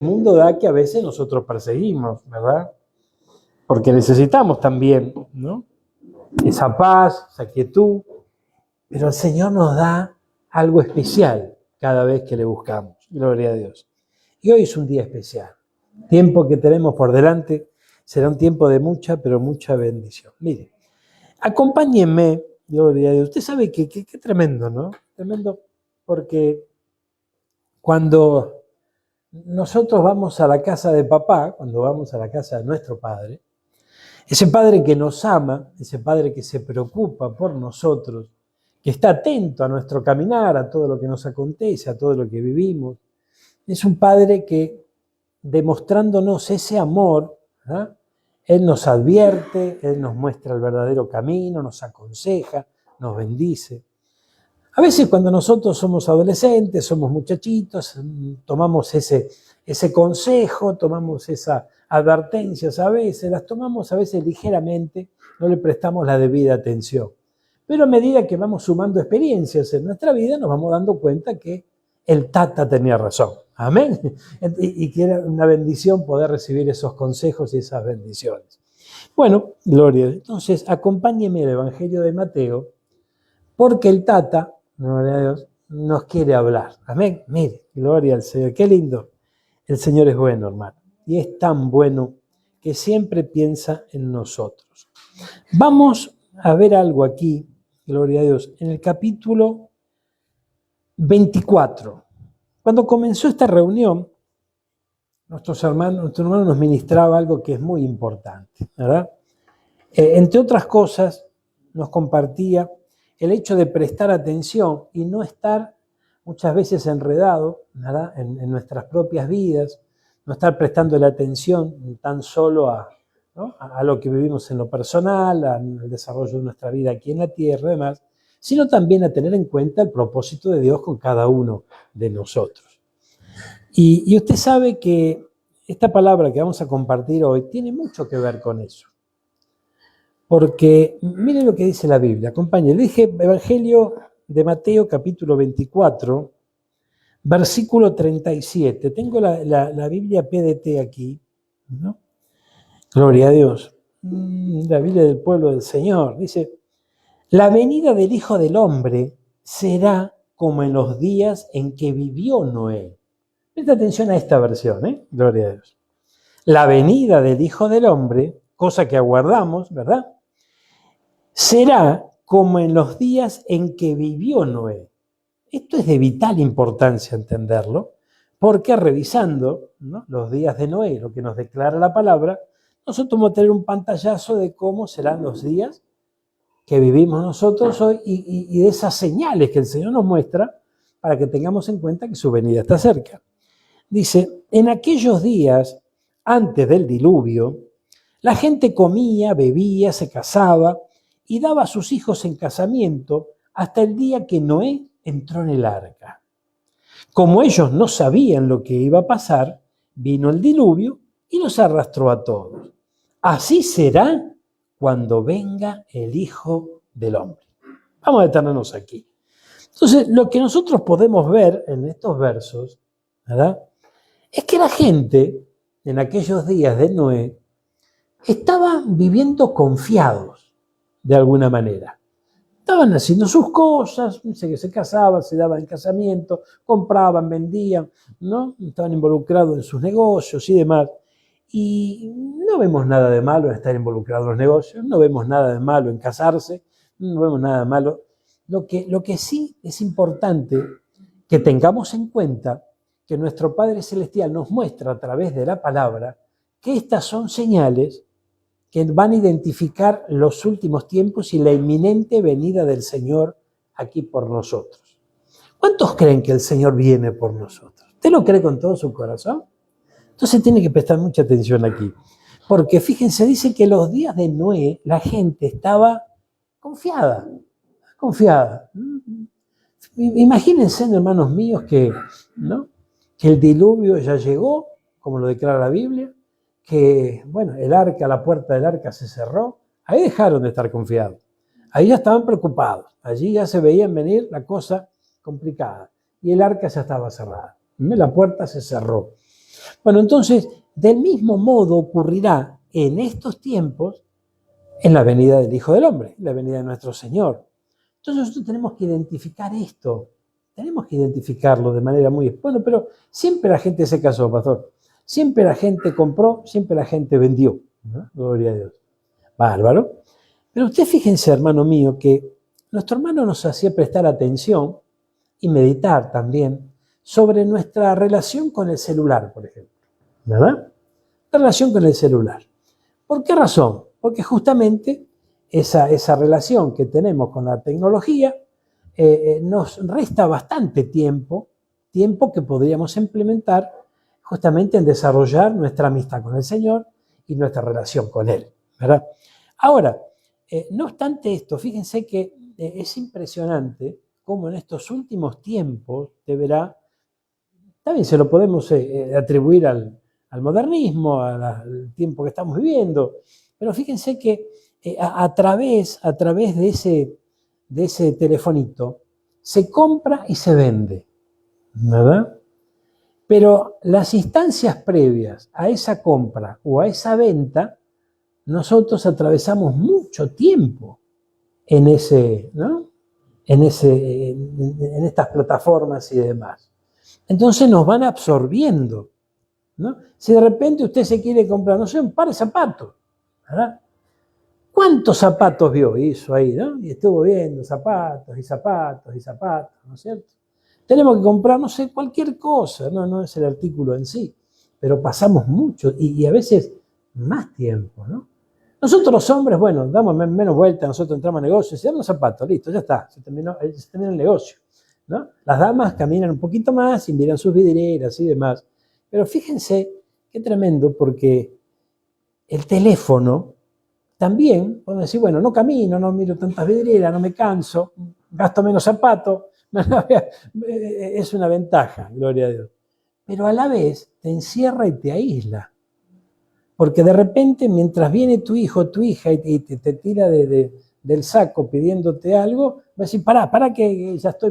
mundo da que a veces nosotros perseguimos, ¿verdad? Porque necesitamos también, ¿no? Esa paz, esa quietud, pero el Señor nos da algo especial cada vez que le buscamos. Gloria a Dios. Y hoy es un día especial. Tiempo que tenemos por delante será un tiempo de mucha, pero mucha bendición. Mire, acompáñenme, gloria a Dios. Usted sabe que tremendo, ¿no? Tremendo, porque cuando nosotros vamos a la casa de papá, cuando vamos a la casa de nuestro padre, ese padre que nos ama, ese padre que se preocupa por nosotros, que está atento a nuestro caminar, a todo lo que nos acontece, a todo lo que vivimos, es un padre que, demostrándonos ese amor, ¿eh? Él nos advierte, Él nos muestra el verdadero camino, nos aconseja, nos bendice. A veces cuando nosotros somos adolescentes, somos muchachitos, tomamos ese consejo, tomamos esas advertencias a veces, las tomamos a veces ligeramente, no le prestamos la debida atención. Pero a medida que vamos sumando experiencias en nuestra vida, nos vamos dando cuenta que el Tata tenía razón. Amén. Y que era una bendición poder recibir esos consejos y esas bendiciones. Bueno, gloria. Entonces, acompáñeme al Evangelio de Mateo, porque el Tata, gloria a Dios, nos quiere hablar. Amén. Mire, gloria al Señor. Qué lindo. El Señor es bueno, hermano. Y es tan bueno que siempre piensa en nosotros. Vamos a ver algo aquí, gloria a Dios, en el capítulo 24. Cuando comenzó esta reunión, nuestro hermano nos ministraba algo que es muy importante, ¿verdad? Entre otras cosas, nos compartía el hecho de prestar atención y no estar muchas veces enredado, ¿verdad? En nuestras propias vidas, no estar prestando la atención tan solo ¿no? a lo que vivimos en lo personal, al desarrollo de nuestra vida aquí en la tierra y demás, sino también a tener en cuenta el propósito de Dios con cada uno de nosotros. Y usted sabe que esta palabra que vamos a compartir hoy tiene mucho que ver con eso. Porque mire lo que dice la Biblia, acompáñenme. Le dije Evangelio de Mateo capítulo 24, versículo 37. Tengo la Biblia PDT aquí, ¿no? Gloria a Dios. La Biblia del pueblo del Señor. Dice, la venida del Hijo del Hombre será como en los días en que vivió Noé. Presta atención a esta versión, Gloria a Dios. La venida del Hijo del Hombre, cosa que aguardamos, ¿verdad? Será como en los días en que vivió Noé. Esto es de vital importancia entenderlo, porque revisando, ¿no?, los días de Noé, lo que nos declara la palabra, nosotros vamos a tener un pantallazo de cómo serán los días que vivimos nosotros hoy y de esas señales que el Señor nos muestra para que tengamos en cuenta que su venida está cerca. Dice, en aquellos días, antes del diluvio, la gente comía, bebía, se casaba y daba a sus hijos en casamiento hasta el día que Noé entró en el arca. Como ellos no sabían lo que iba a pasar, vino el diluvio y los arrastró a todos. Así será cuando venga el Hijo del Hombre. Vamos a detenernos aquí. Entonces, lo que nosotros podemos ver en estos versos, ¿verdad?, es que la gente en aquellos días de Noé estaba viviendo confiados de alguna manera. Estaban haciendo sus cosas, se casaban, se daban en casamiento, compraban, vendían, ¿no? Estaban involucrados en sus negocios y demás. Y no vemos nada de malo en estar involucrados en los negocios, no vemos nada de malo en casarse, no vemos nada de malo. Lo que sí es importante que tengamos en cuenta que nuestro Padre Celestial nos muestra a través de la palabra que estas son señales que van a identificar los últimos tiempos y la inminente venida del Señor aquí por nosotros. ¿Cuántos creen que el Señor viene por nosotros? ¿Usted lo cree con todo su corazón? Entonces tiene que prestar mucha atención aquí. Porque fíjense, dice que los días de Noé la gente estaba confiada. Imagínense, hermanos míos, ¿no?, que el diluvio ya llegó, como lo declara la Biblia, que, bueno, el arca, la puerta del arca se cerró. Ahí dejaron de estar confiados. Ahí ya estaban preocupados. Allí ya se veían venir la cosa complicada. Y el arca ya estaba cerrada. La puerta se cerró. Bueno, entonces, del mismo modo ocurrirá en estos tiempos en la venida del Hijo del Hombre, en la venida de nuestro Señor. Entonces nosotros tenemos que identificar esto, tenemos que identificarlo de manera muy... Bueno, pero siempre la gente se casó, pastor. Siempre la gente compró, siempre la gente vendió, ¿no? Gloria a Dios. Bárbaro. Pero usted fíjense, hermano mío, que nuestro hermano nos hacía prestar atención y meditar también sobre nuestra relación con el celular, por ejemplo. ¿Verdad? La relación con el celular. ¿Por qué razón? Porque justamente esa relación que tenemos con la tecnología nos resta bastante tiempo que podríamos implementar justamente en desarrollar nuestra amistad con el Señor y nuestra relación con Él, ¿verdad? Ahora, no obstante esto, fíjense que es impresionante cómo en estos últimos tiempos, de verá, también se lo podemos atribuir al modernismo, al tiempo que estamos viviendo, pero fíjense que a través de ese telefonito se compra y se vende, ¿verdad? Pero las instancias previas a esa compra o a esa venta, nosotros atravesamos mucho tiempo en ¿no? en estas plataformas y demás. Entonces nos van absorbiendo, ¿no? Si de repente usted se quiere comprar, no sé, un par de zapatos, ¿verdad? ¿Cuántos zapatos vio? Hizo ahí, ¿no? Y estuvo viendo zapatos y zapatos y zapatos, ¿no es cierto? Tenemos que comprar, no sé, cualquier cosa, no es el artículo en sí, pero pasamos mucho y a veces más tiempo, ¿no? Nosotros los hombres, bueno, damos menos vuelta, nosotros entramos a negocios, se dan los zapatos, listo, ya está, se terminó el negocio, ¿no? Las damas caminan un poquito más y miran sus vidrieras y demás, pero fíjense qué tremendo, porque el teléfono también, podemos decir, bueno, no camino, no miro tantas vidrieras, no me canso, gasto menos zapatos, es una ventaja, gloria a Dios. Pero a la vez te encierra y te aísla. Porque de repente, mientras viene tu hijo o tu hija y te tira del saco pidiéndote algo, vas a decir, pará que ya estoy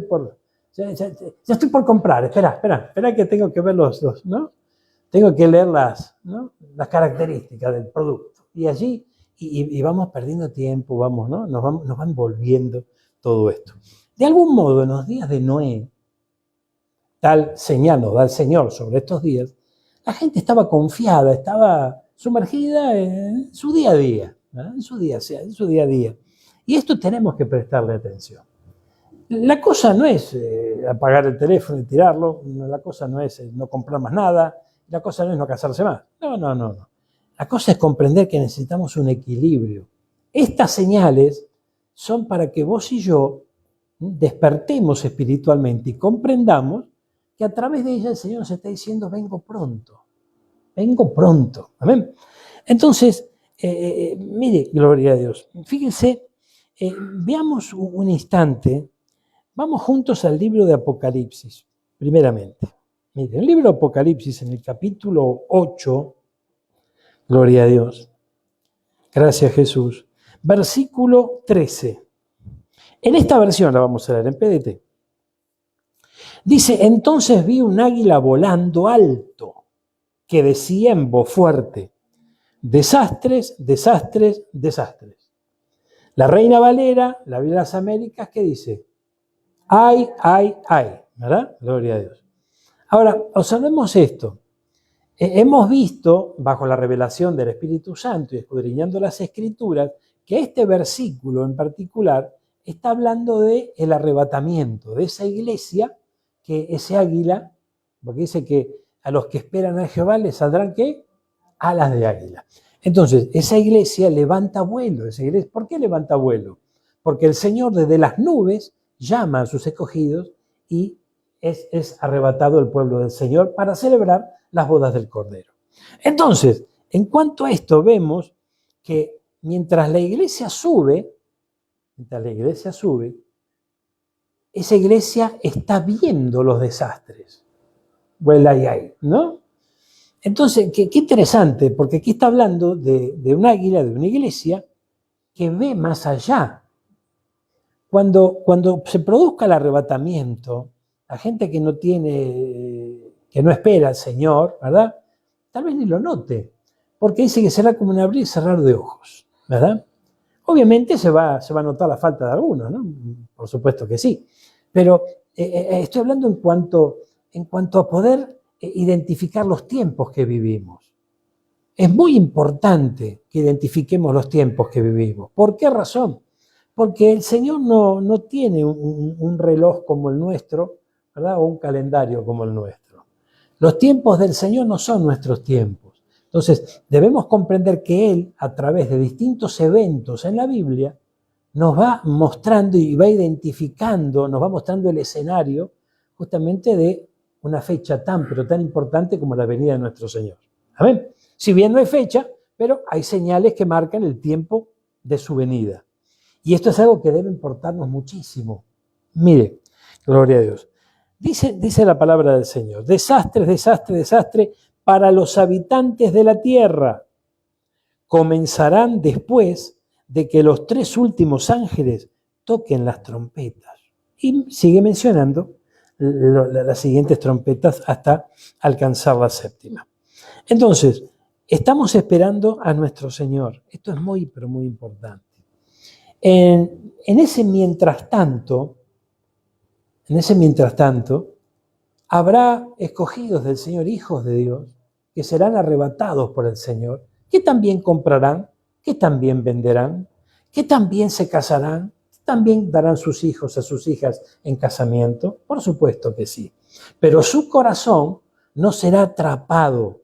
por comprar, espera que tengo que ver ¿no? Tengo que leer ¿no? las características del producto. Y allí, y vamos perdiendo tiempo, ¿no? Nos van volviendo todo esto. De algún modo, en los días de Noé, tal señal nos da el Señor sobre estos días, la gente estaba confiada, estaba sumergida en su día a día, ¿verdad? En su día a día. Y esto tenemos que prestarle atención. La cosa no es apagar el teléfono y tirarlo, la cosa no es no comprar más nada, la cosa no es no casarse más. No. La cosa es comprender que necesitamos un equilibrio. Estas señales son para que vos y yo despertemos espiritualmente y comprendamos que a través de ellas el Señor nos está diciendo, vengo pronto. Amén. Entonces, mire, gloria a Dios. Fíjense, veamos un instante, vamos juntos al libro de Apocalipsis, primeramente. Mire, el libro de Apocalipsis en el capítulo 8, gloria a Dios, gracias Jesús, versículo 13. En esta versión la vamos a leer en PDT. Dice, entonces vi un águila volando alto que decía en voz fuerte, desastres, desastres, desastres. La Reina Valera, la Biblia de las Américas, ¿qué dice? Ay, ¿verdad? Gloria a Dios. Ahora, observemos esto. Hemos visto, bajo la revelación del Espíritu Santo y escudriñando las Escrituras, que este versículo en particular está hablando del arrebatamiento, de esa iglesia, que ese águila, porque dice que a los que esperan a Jehová les saldrán, ¿qué? Alas de águila. Entonces, esa iglesia levanta vuelo. ¿Por qué levanta vuelo? Porque el Señor desde las nubes llama a sus escogidos y es arrebatado el pueblo del Señor para celebrar las bodas del Cordero. Entonces, en cuanto a esto, vemos que mientras la iglesia sube, esa iglesia está viendo los desastres. Vuela y hay, ¿no? Entonces, qué interesante, porque aquí está hablando de un águila, de una iglesia que ve más allá. Cuando se produzca el arrebatamiento, la gente que no espera al Señor, ¿verdad? tal vez ni lo note, porque dice que será como un abrir y cerrar de ojos, ¿verdad? Obviamente se va a notar la falta de algunos, ¿no? Por supuesto que sí, pero estoy hablando en cuanto a poder identificar los tiempos que vivimos. Es muy importante que identifiquemos los tiempos que vivimos. ¿Por qué razón? Porque el Señor no tiene un reloj como el nuestro, ¿verdad? O un calendario como el nuestro. Los tiempos del Señor no son nuestros tiempos. Entonces, debemos comprender que Él, a través de distintos eventos en la Biblia, nos va mostrando y va identificando, nos va mostrando el escenario justamente de una fecha pero tan importante como la venida de nuestro Señor. ¿Amén? Si bien no hay fecha, pero hay señales que marcan el tiempo de su venida. Y esto es algo que debe importarnos muchísimo. Mire, gloria a Dios. Dice la palabra del Señor: desastres, desastre, desastre para los habitantes de la tierra. Comenzarán después de que los 3 últimos ángeles toquen las trompetas. Y sigue mencionando las siguientes trompetas hasta alcanzar la 7ª. Entonces, estamos esperando a nuestro Señor. Esto es muy, pero muy importante. En ese mientras tanto, habrá escogidos del Señor, hijos de Dios, que serán arrebatados por el Señor, que también comprarán, que también venderán, que también se casarán, que también darán sus hijos a sus hijas en casamiento. Por supuesto que sí. Pero su corazón no será atrapado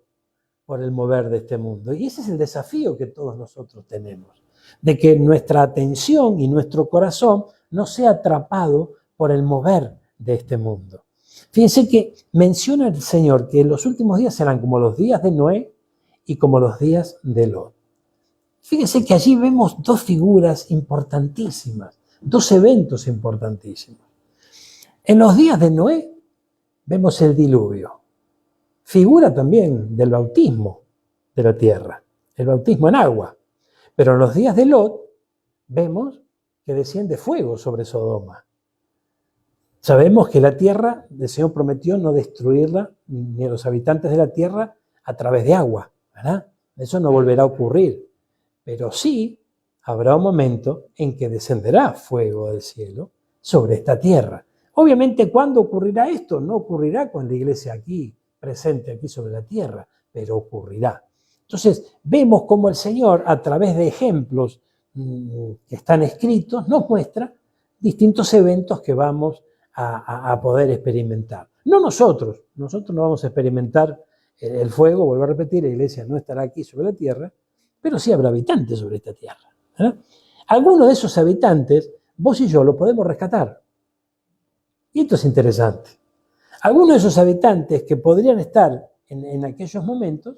por el mover de este mundo. Y ese es el desafío que todos nosotros tenemos, de que nuestra atención y nuestro corazón no sea atrapado por el mover de este mundo. Fíjense que menciona el Señor que los últimos días serán como los días de Noé y como los días de Lot. Fíjense que allí vemos 2 figuras importantísimas, 2 eventos importantísimos. En los días de Noé vemos el diluvio, figura también del bautismo de la tierra, el bautismo en agua. Pero en los días de Lot vemos que desciende fuego sobre Sodoma. Sabemos que la tierra, el Señor prometió no destruirla, ni a los habitantes de la tierra, a través de agua, ¿verdad? Eso no volverá a ocurrir. Pero sí habrá un momento en que descenderá fuego del cielo sobre esta tierra. Obviamente, ¿cuándo ocurrirá esto? No ocurrirá con la iglesia aquí, presente aquí sobre la tierra, pero ocurrirá. Entonces, vemos cómo el Señor, a través de ejemplos que están escritos, nos muestra distintos eventos que vamos a poder experimentar. No nosotros no vamos a experimentar el fuego, vuelvo a repetir, la iglesia no estará aquí sobre la tierra, pero sí habrá habitantes sobre esta tierra. Algunos de esos habitantes, vos y yo lo podemos rescatar. Y esto es interesante. Algunos de esos habitantes que podrían estar en aquellos momentos,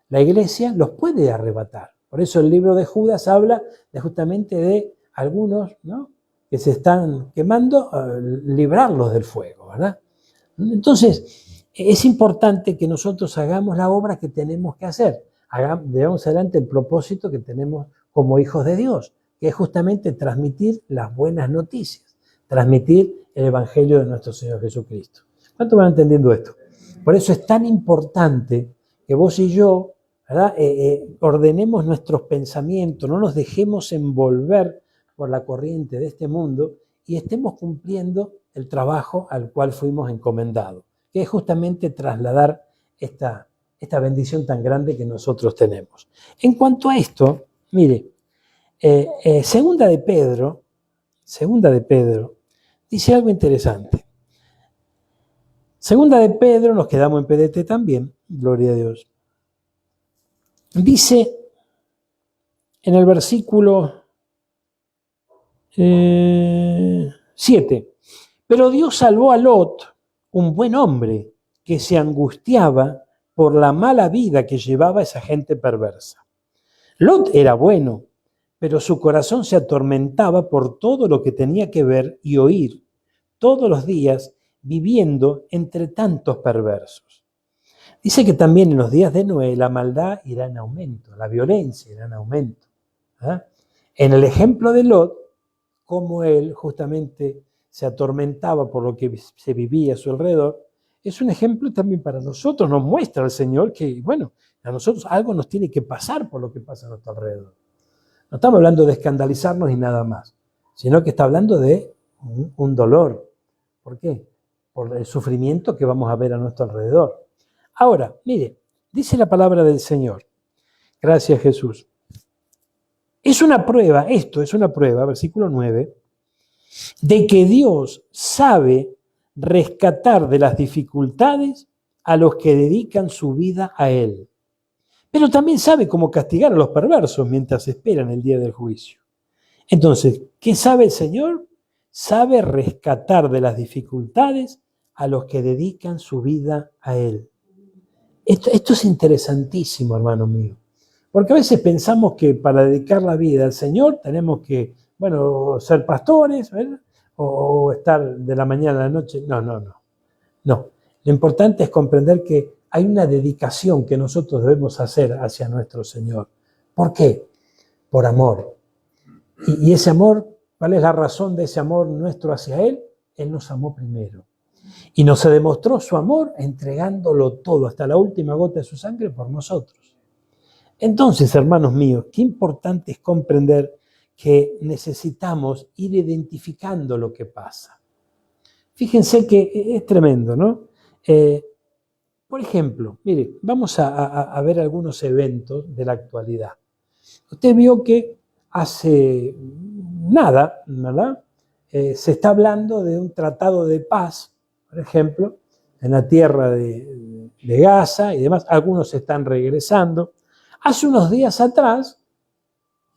la iglesia los puede arrebatar. Por eso el libro de Judas habla justamente de algunos, ¿no?, que se están quemando, librarlos del fuego, ¿verdad? Entonces, es importante que nosotros hagamos la obra que tenemos que hacer. Llevamos adelante el propósito que tenemos como hijos de Dios, que es justamente transmitir las buenas noticias, transmitir el Evangelio de nuestro Señor Jesucristo. ¿Cuánto van entendiendo esto? Por eso es tan importante que vos y yo, ¿verdad?, ordenemos nuestros pensamientos, no nos dejemos envolver por la corriente de este mundo y estemos cumpliendo el trabajo al cual fuimos encomendados, que es justamente trasladar esta bendición tan grande que nosotros tenemos. En cuanto a esto, mire, Segunda de Pedro dice algo interesante. Segunda de Pedro, nos quedamos en PDT también, gloria a Dios. Dice en el versículo 7, pero Dios salvó a Lot, un buen hombre, que se angustiaba por la mala vida que llevaba esa gente perversa. Lot era bueno, pero su corazón se atormentaba por todo lo que tenía que ver y oír todos los días, viviendo entre tantos perversos. Dice que también en los días de Noé la maldad irá en aumento, la violencia irá en aumento. En el ejemplo de Lot, como él justamente se atormentaba por lo que se vivía a su alrededor, es un ejemplo también para nosotros. Nos muestra el Señor que, bueno, A nosotros algo nos tiene que pasar por lo que pasa a nuestro alrededor. No estamos hablando de escandalizarnos y nada más, sino que está hablando de un dolor. ¿Por qué? Por el sufrimiento que vamos a ver a nuestro alrededor. Ahora, mire, dice la palabra del Señor. Gracias, Jesús. Es una prueba, esto es una prueba, versículo 9, de que Dios sabe rescatar de las dificultades a los que dedican su vida a Él. Pero también sabe cómo castigar a los perversos mientras esperan el día del juicio. Entonces, ¿qué sabe el Señor? Sabe rescatar de las dificultades a los que dedican su vida a Él. Esto es interesantísimo, hermano mío. Porque a veces pensamos que para dedicar la vida al Señor tenemos que, ser pastores, ¿verdad? O estar de la mañana a la noche. No. Lo importante es comprender que hay una dedicación que nosotros debemos hacer hacia nuestro Señor. ¿Por qué? Por amor. Y ese amor, ¿cuál es la razón de ese amor nuestro hacia Él? Él nos amó primero. Y nos demostró su amor entregándolo todo, hasta la última gota de su sangre por nosotros. Entonces, hermanos míos, qué importante es comprender que necesitamos ir identificando lo que pasa. Fíjense que es tremendo, ¿no? Por ejemplo, mire, vamos a ver algunos eventos de la actualidad. Usted vio que hace nada, ¿verdad? Se está hablando de un tratado de paz, por ejemplo, en la tierra de Gaza y demás. Algunos están regresando. Hace unos días atrás,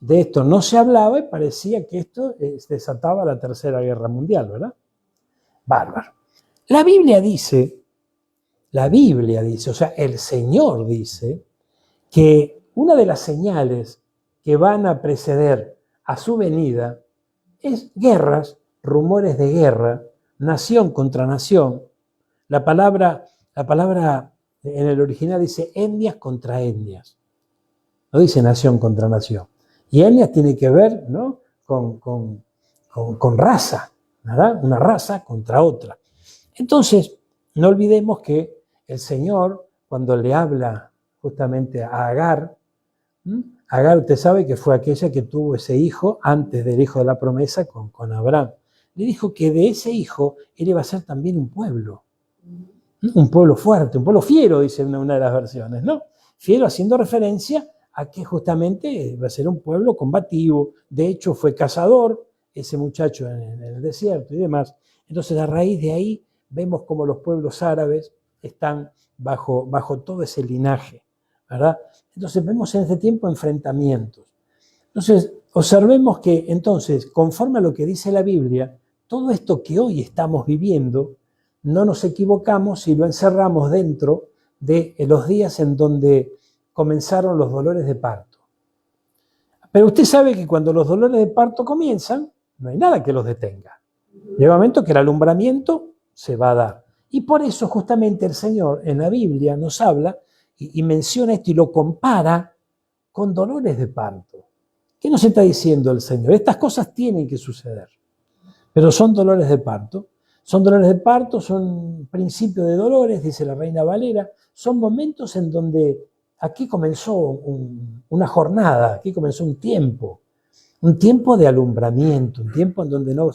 de esto no se hablaba y parecía que esto desataba la Tercera Guerra Mundial, ¿verdad? Bárbaro. La Biblia dice, o sea, el Señor dice que una de las señales que van a preceder a su venida es guerras, rumores de guerra, nación contra nación. La palabra en el original dice etnias contra etnias. No dice nación contra nación. Y etnias tiene que ver, ¿no? con raza, ¿verdad? Una raza contra otra. Entonces, no olvidemos que el Señor, cuando le habla justamente a Agar, Agar, usted sabe que fue aquella que tuvo ese hijo antes del hijo de la promesa con Abraham. Le dijo que de ese hijo él iba a ser también un pueblo fuerte, un pueblo fiero, dice una de las versiones, ¿no? Fiero haciendo referencia a que justamente va a ser un pueblo combativo. De hecho, fue cazador ese muchacho en el desierto y demás. Entonces, a raíz de ahí, vemos cómo los pueblos árabes están bajo todo ese linaje, ¿verdad? Entonces, vemos en este tiempo enfrentamientos. Entonces, observemos que, entonces, conforme a lo que dice la Biblia, todo esto que hoy estamos viviendo, no nos equivocamos si lo encerramos dentro de los días en donde comenzaron los dolores de parto. Pero usted sabe que cuando los dolores de parto comienzan, no hay nada que los detenga. Llega un momento que el alumbramiento se va a dar. Y por eso justamente el Señor en la Biblia nos habla y menciona esto y lo compara con dolores de parto. ¿Qué nos está diciendo el Señor? Estas cosas tienen que suceder, pero son dolores de parto. Son dolores de parto, son principios de dolores, dice la Reina Valera. Son momentos en donde aquí comenzó una jornada, aquí comenzó un tiempo de alumbramiento, un tiempo en donde no...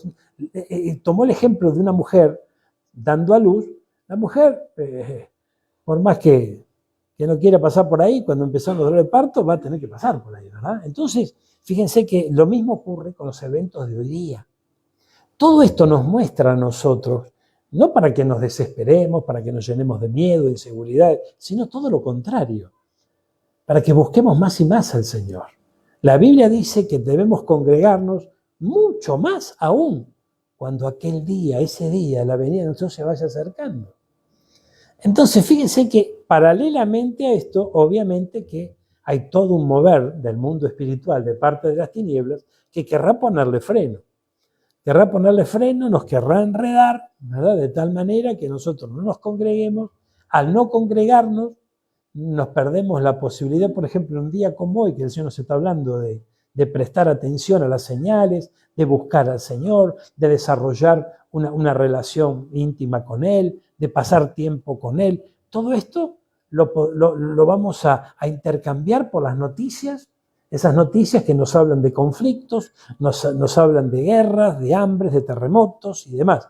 tomó el ejemplo de una mujer dando a luz. La mujer, por más que no quiera pasar por ahí, cuando empezaron los dolores de parto, va a tener que pasar por ahí, ¿verdad? Entonces, fíjense que lo mismo ocurre con los eventos de hoy día. Todo esto nos muestra a nosotros, no para que nos desesperemos, para que nos llenemos de miedo, de inseguridad, sino todo lo contrario, para que busquemos más y más al Señor. La Biblia dice que debemos congregarnos mucho más aún cuando aquel día, ese día, la venida de nosotros se vaya acercando. Entonces, fíjense que paralelamente a esto, obviamente que hay todo un mover del mundo espiritual de parte de las tinieblas que querrá ponerle freno. Nos querrá enredar, ¿verdad? De tal manera que nosotros no nos congreguemos. Al no congregarnos, nos perdemos la posibilidad, por ejemplo, un día como hoy, que el Señor nos está hablando de prestar atención a las señales, de buscar al Señor, de desarrollar una relación íntima con Él, de pasar tiempo con Él. Todo esto lo vamos a intercambiar por las noticias, esas noticias que nos hablan de conflictos, nos hablan de guerras, de hambres, de terremotos y demás.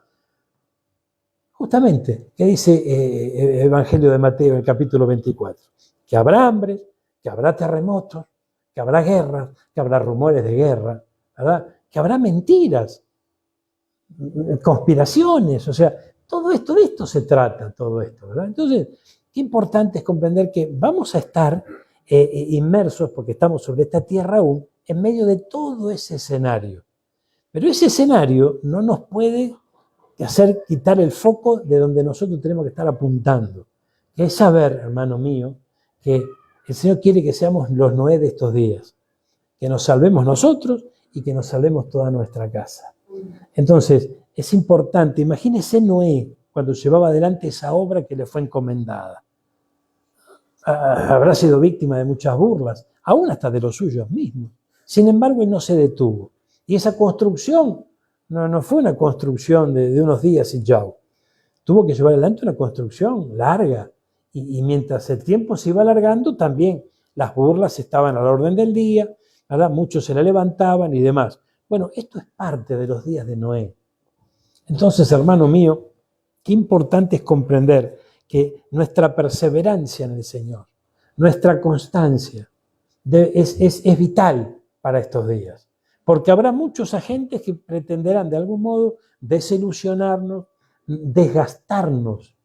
Justamente, ¿qué dice el Evangelio de Mateo en el capítulo 24? Que habrá hambres, que habrá terremotos, que habrá guerras, que habrá rumores de guerra, ¿verdad? Que habrá mentiras, conspiraciones, o sea, todo esto, de esto se trata, todo esto, ¿verdad? Entonces, qué importante es comprender que vamos a estar inmersos, porque estamos sobre esta tierra aún, en medio de todo ese escenario. Pero ese escenario no nos puede hacer quitar el foco de donde nosotros tenemos que estar apuntando, que es saber, hermano mío, que el Señor quiere que seamos los Noé de estos días, que nos salvemos nosotros y que nos salvemos toda nuestra casa. Entonces, es importante, imagínese Noé cuando llevaba adelante esa obra que le fue encomendada. Habrá sido víctima de muchas burlas, aún hasta de los suyos mismos. Sin embargo, él no se detuvo. Y esa construcción no fue una construcción de unos días y chau. Tuvo que llevar adelante una construcción larga. Y mientras el tiempo se iba alargando, también las burlas estaban a la orden del día, ¿verdad? Muchos se la levantaban y demás. Bueno, esto es parte de los días de Noé. Entonces, hermano mío, qué importante es comprender que nuestra perseverancia en el Señor, nuestra constancia, es vital para estos días. Porque habrá muchos agentes que pretenderán de algún modo desilusionarnos, desgastarnos.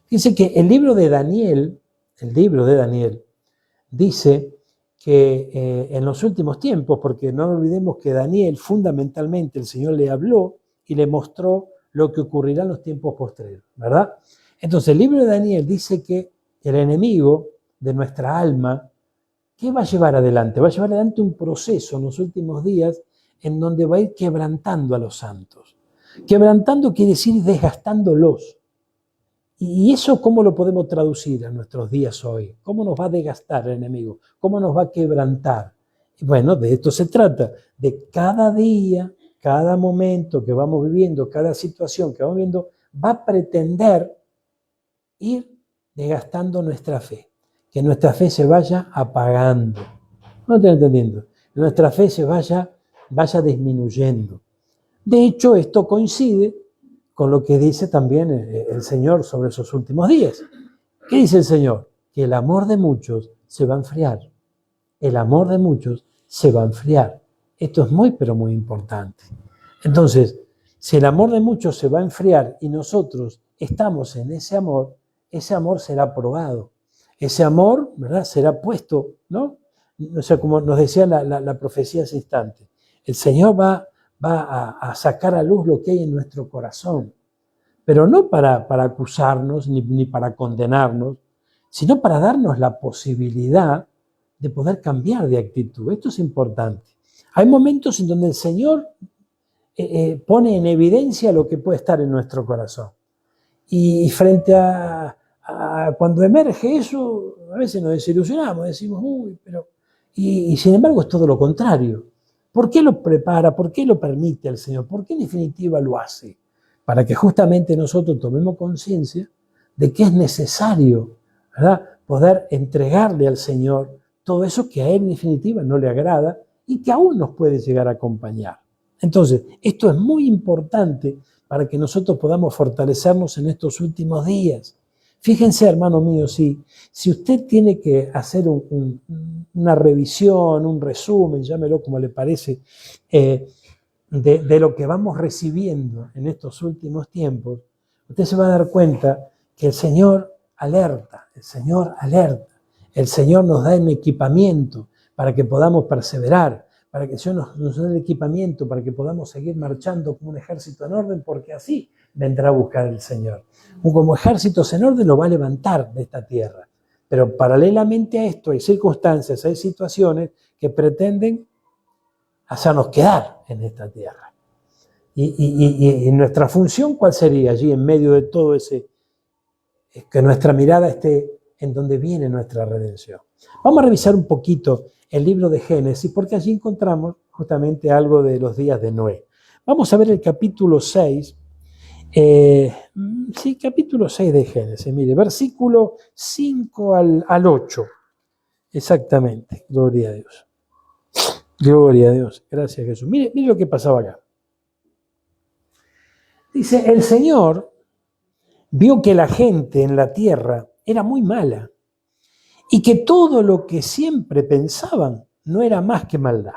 Fíjense que el libro de Daniel dice que en los últimos tiempos, porque no olvidemos que Daniel fundamentalmente el Señor le habló y le mostró lo que ocurrirá en los tiempos postreros, ¿verdad? Entonces el libro de Daniel dice que el enemigo de nuestra alma, ¿qué va a llevar adelante? Va a llevar adelante un proceso en los últimos días en donde va a ir quebrantando a los santos. Quebrantando quiere decir desgastándolos. ¿Y eso cómo lo podemos traducir a nuestros días hoy? ¿Cómo nos va a desgastar el enemigo? ¿Cómo nos va a quebrantar? Y bueno, de esto se trata, de cada día, cada momento que vamos viviendo, cada situación que vamos viviendo, va a pretender ir desgastando nuestra fe. Que nuestra fe se vaya apagando. ¿No están entendiendo? Que nuestra fe se vaya disminuyendo. De hecho, esto coincide con lo que dice también el Señor sobre esos últimos días. ¿Qué dice el Señor? Que el amor de muchos se va a enfriar. El amor de muchos se va a enfriar. Esto es muy, pero muy importante. Entonces, si el amor de muchos se va a enfriar y nosotros estamos en ese amor será probado. Ese amor, ¿verdad?, será puesto, ¿no? O sea, como nos decía la profecía ese instante, el Señor va a sacar a luz lo que hay en nuestro corazón, pero no para acusarnos ni para condenarnos, sino para darnos la posibilidad de poder cambiar de actitud. Esto es importante. Hay momentos en donde el Señor pone en evidencia lo que puede estar en nuestro corazón. Y frente a cuando emerge eso, a veces nos desilusionamos, decimos, uy, pero... Y sin embargo es todo lo contrario. ¿Por qué lo prepara? ¿Por qué lo permite el Señor? ¿Por qué en definitiva lo hace? Para que justamente nosotros tomemos conciencia de que es necesario, ¿verdad?, poder entregarle al Señor todo eso que a Él en definitiva no le agrada y que aún nos puede llegar a acompañar. Entonces, esto es muy importante para que nosotros podamos fortalecernos en estos últimos días. Fíjense, hermano mío, si usted tiene que hacer una revisión, un resumen, llámelo como le parece, de lo que vamos recibiendo en estos últimos tiempos, usted se va a dar cuenta que el Señor alerta, el Señor nos da el equipamiento para que podamos perseverar, para que el Señor nos dé el equipamiento, para que podamos seguir marchando como un ejército en orden, porque así vendrá a buscar el Señor. Como ejércitos en orden lo va a levantar de esta tierra. Pero paralelamente a esto hay circunstancias, hay situaciones que pretenden hacernos quedar en esta tierra. Y nuestra función, ¿cuál sería allí en medio de todo ese? Que nuestra mirada esté en donde viene nuestra redención. Vamos a revisar un poquito el libro de Génesis, porque allí encontramos justamente algo de los días de Noé. Vamos a ver el capítulo 6, Sí, capítulo 6 de Génesis, mire, versículo 5 al 8, exactamente, gloria a Dios. Gloria a Dios, gracias Jesús. Mire lo que pasaba acá. Dice, el Señor vio que la gente en la tierra era muy mala y que todo lo que siempre pensaban no era más que maldad.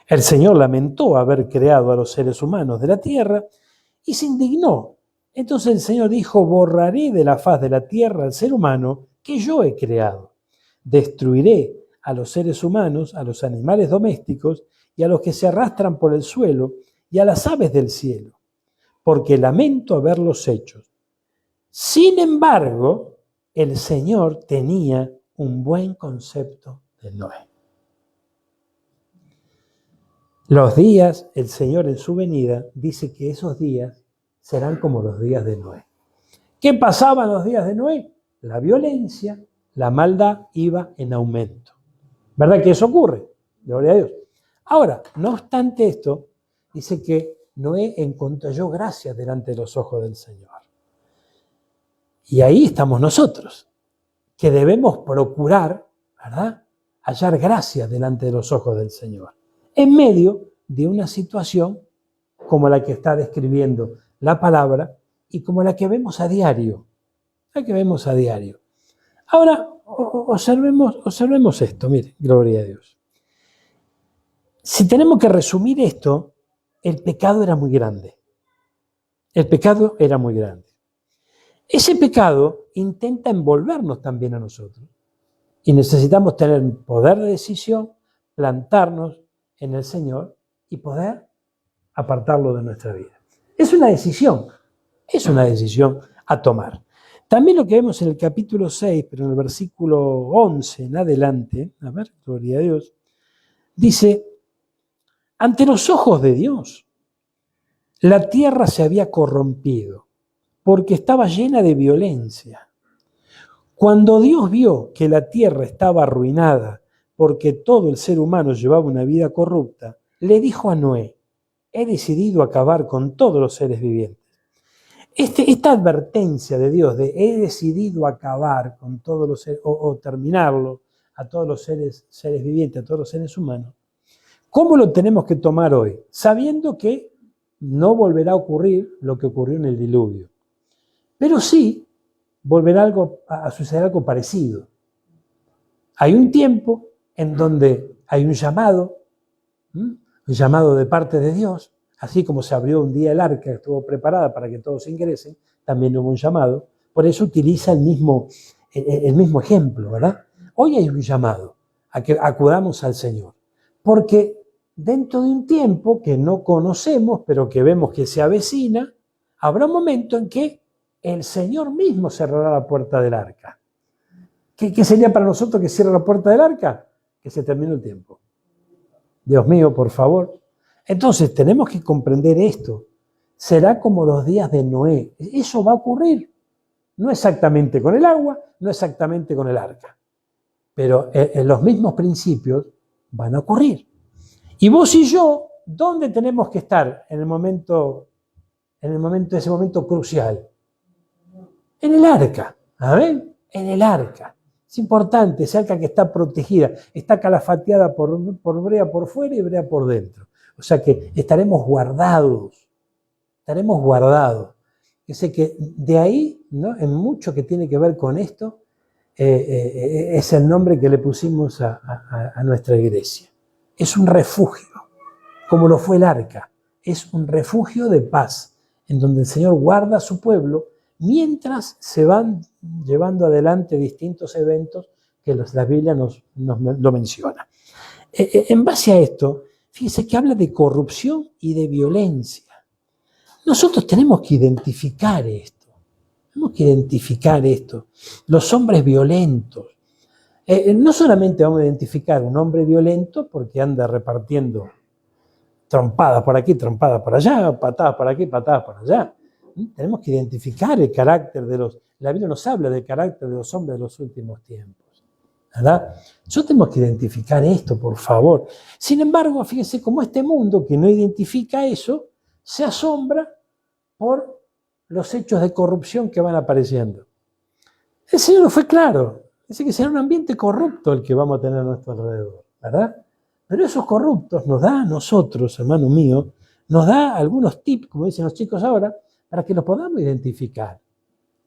El Señor lamentó haber creado a los seres humanos de la tierra y se indignó. Entonces el Señor dijo, borraré de la faz de la tierra al ser humano que yo he creado. Destruiré a los seres humanos, a los animales domésticos y a los que se arrastran por el suelo y a las aves del cielo, porque lamento haberlos hecho. Sin embargo, el Señor tenía un buen concepto de Noé. Los días, el Señor en su venida dice que esos días serán como los días de Noé. ¿Qué pasaba en los días de Noé? La violencia, la maldad iba en aumento. ¿Verdad que eso ocurre? Gloria a Dios. Ahora, no obstante esto, dice que Noé encontró gracia delante de los ojos del Señor. Y ahí estamos nosotros, que debemos procurar, ¿verdad?, hallar gracia delante de los ojos del Señor, en medio de una situación como la que está describiendo la palabra y como la que vemos a diario. Ahora, observemos esto, mire, gloria a Dios. Si tenemos que resumir esto, el pecado era muy grande. Ese pecado intenta envolvernos también a nosotros. Y necesitamos tener poder de decisión, plantarnos en el Señor y poder apartarlo de nuestra vida. Es una decisión a tomar. También lo que vemos en el capítulo 6, pero en el versículo 11 en adelante, a ver, gloria a Dios, dice, ante los ojos de Dios, la tierra se había corrompido porque estaba llena de violencia. Cuando Dios vio que la tierra estaba arruinada porque todo el ser humano llevaba una vida corrupta, le dijo a Noé, he decidido acabar con todos los seres vivientes. Esta advertencia de Dios de he decidido acabar con todos los seres, o terminarlo a todos los seres vivientes, a todos los seres humanos, ¿cómo lo tenemos que tomar hoy? Sabiendo que no volverá a ocurrir lo que ocurrió en el diluvio, pero sí volverá a suceder algo parecido. Hay un tiempo en donde hay un llamado de parte de Dios, así como se abrió un día el arca que estuvo preparada para que todos ingresen, también hubo un llamado, por eso utiliza el mismo ejemplo, ¿verdad? Hoy hay un llamado a que acudamos al Señor, porque dentro de un tiempo que no conocemos, pero que vemos que se avecina, habrá un momento en que el Señor mismo cerrará la puerta del arca. ¿Qué sería para nosotros que cierre la puerta del arca? Que se termine el tiempo. Dios mío, por favor. Entonces tenemos que comprender esto. Será como los días de Noé. Eso va a ocurrir. No exactamente con el agua, no exactamente con el arca. Pero los mismos principios van a ocurrir. Y vos y yo, ¿dónde tenemos que estar en ese momento crucial? En el arca. ¿Amén? En el arca. Es importante, esa arca que está protegida, está calafateada por brea por fuera y brea por dentro. O sea que estaremos guardados. Dice que de ahí, ¿no?, en mucho que tiene que ver con esto, es el nombre que le pusimos a nuestra iglesia. Es un refugio, como lo fue el arca. Es un refugio de paz, en donde el Señor guarda a su pueblo mientras se van llevando adelante distintos eventos que la Biblia nos lo menciona. En base a esto, fíjese que habla de corrupción y de violencia. Nosotros tenemos que identificar esto. Los hombres violentos. No solamente vamos a identificar un hombre violento porque anda repartiendo trompadas por aquí, trompadas por allá, patadas por aquí, patadas por allá. Tenemos que identificar el carácter la Biblia nos habla del carácter de los hombres de los últimos tiempos, ¿verdad? Nosotros tenemos que identificar esto, por favor. Sin embargo, fíjense cómo este mundo que no identifica eso, se asombra por los hechos de corrupción que van apareciendo. El Señor fue claro. Dice que será un ambiente corrupto el que vamos a tener a nuestro alrededor, ¿verdad? Pero esos corruptos nos da a nosotros, hermano mío, nos da algunos tips, como dicen los chicos ahora, para que los podamos identificar.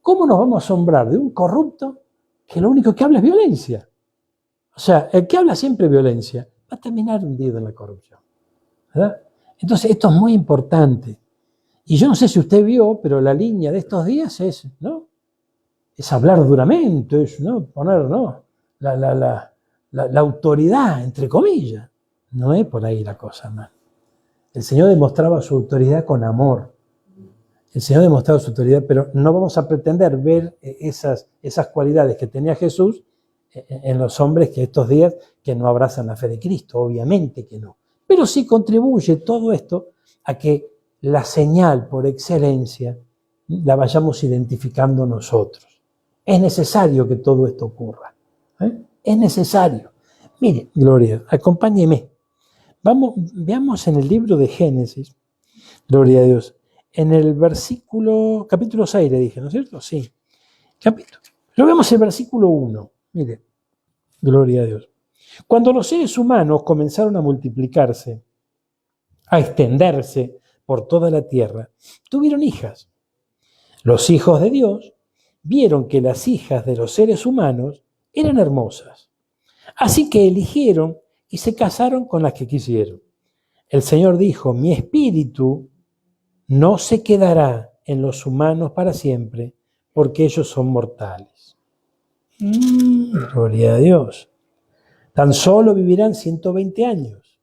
¿Cómo nos vamos a asombrar de un corrupto que lo único que habla es violencia? O sea, el que habla siempre violencia va a terminar hundido en la corrupción, ¿verdad? Entonces, esto es muy importante. Y yo no sé si usted vio, pero la línea de estos días es, ¿no? Es hablar duramente, es, ¿no? Poner, ¿no? La autoridad, entre comillas. No es por ahí la cosa, hermano. El Señor demostraba su autoridad con amor. El Señor demostraba su autoridad, pero no vamos a pretender ver esas cualidades que tenía Jesús en los hombres que estos días que no abrazan la fe de Cristo, obviamente que no. Pero sí contribuye todo esto a que la señal por excelencia la vayamos identificando nosotros. Es necesario que todo esto ocurra. Es necesario. Mire, Gloria, acompáñeme. Veamos en el libro de Génesis, Gloria a Dios, en el versículo, capítulo 6 le dije, ¿no es cierto? Sí. Lo vemos en el versículo 1. Mire, Gloria a Dios. Cuando los seres humanos comenzaron a multiplicarse, a extenderse por toda la tierra, tuvieron hijas. Los hijos de Dios vieron que las hijas de los seres humanos eran hermosas. Así que eligieron y se casaron con las que quisieron. El Señor dijo, mi espíritu no se quedará en los humanos para siempre, porque ellos son mortales. Gloria a Dios. Tan solo vivirán 120 años.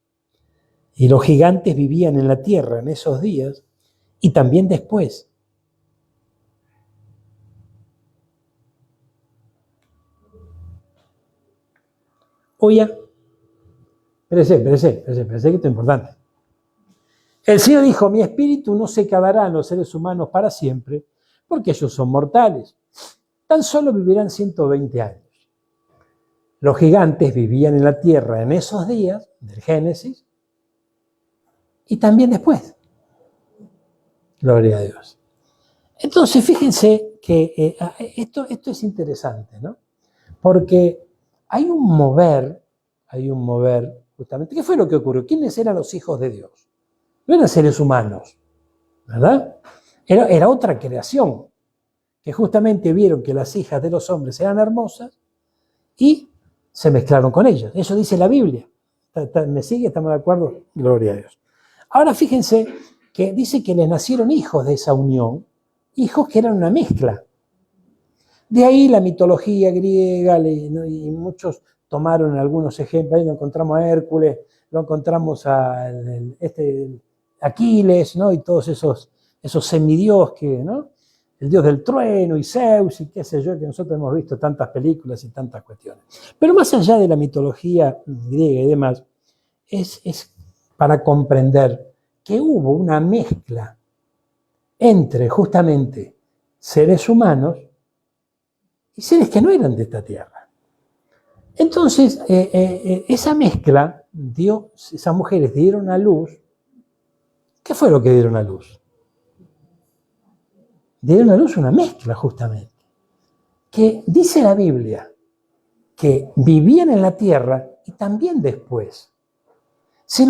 Y los gigantes vivían en la tierra en esos días y también después. Oye, espérese, que esto es importante. El Señor dijo, mi espíritu no se quedará en los seres humanos para siempre, porque ellos son mortales. Tan solo vivirán 120 años. Los gigantes vivían en la tierra en esos días del Génesis y también después. Gloria a Dios. Entonces, fíjense que esto es interesante, ¿no? Porque hay un mover, justamente. ¿Qué fue lo que ocurrió? ¿Quiénes eran los hijos de Dios? No eran seres humanos, ¿verdad? Era otra creación, que justamente vieron que las hijas de los hombres eran hermosas y se mezclaron con ellas. Eso dice la Biblia. ¿Me sigue? ¿Estamos de acuerdo? Gloria a Dios. Ahora fíjense que dice que les nacieron hijos de esa unión, hijos que eran una mezcla. De ahí la mitología griega, y muchos tomaron algunos ejemplos. Ahí lo encontramos a Hércules, lo encontramos a Aquiles, ¿no? Y todos esos semidios que, ¿no? El dios del trueno y Zeus y qué sé yo, que nosotros hemos visto tantas películas y tantas cuestiones. Pero más allá de la mitología griega y demás, es para comprender que hubo una mezcla entre justamente seres humanos y seres que no eran de esta tierra. Entonces, esa mezcla esas mujeres dieron a luz. ¿Qué fue lo que dieron a luz? Dieron a luz una mezcla, justamente, que dice la Biblia que vivían en la tierra y también después. Si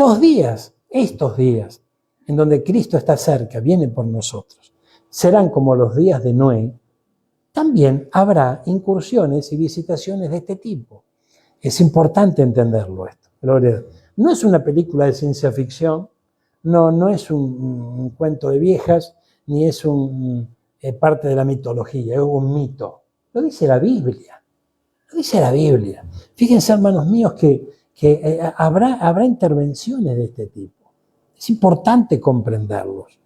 estos días, en donde Cristo está cerca, vienen por nosotros, serán como los días de Noé, también habrá incursiones y visitaciones de este tipo. Es importante entenderlo esto. No es una película de ciencia ficción, no es un cuento de viejas, ni es parte de la mitología, es un mito. Lo dice la Biblia. Lo dice la Biblia. Fíjense, hermanos míos, que habrá intervenciones de este tipo. Es importante comprenderlos.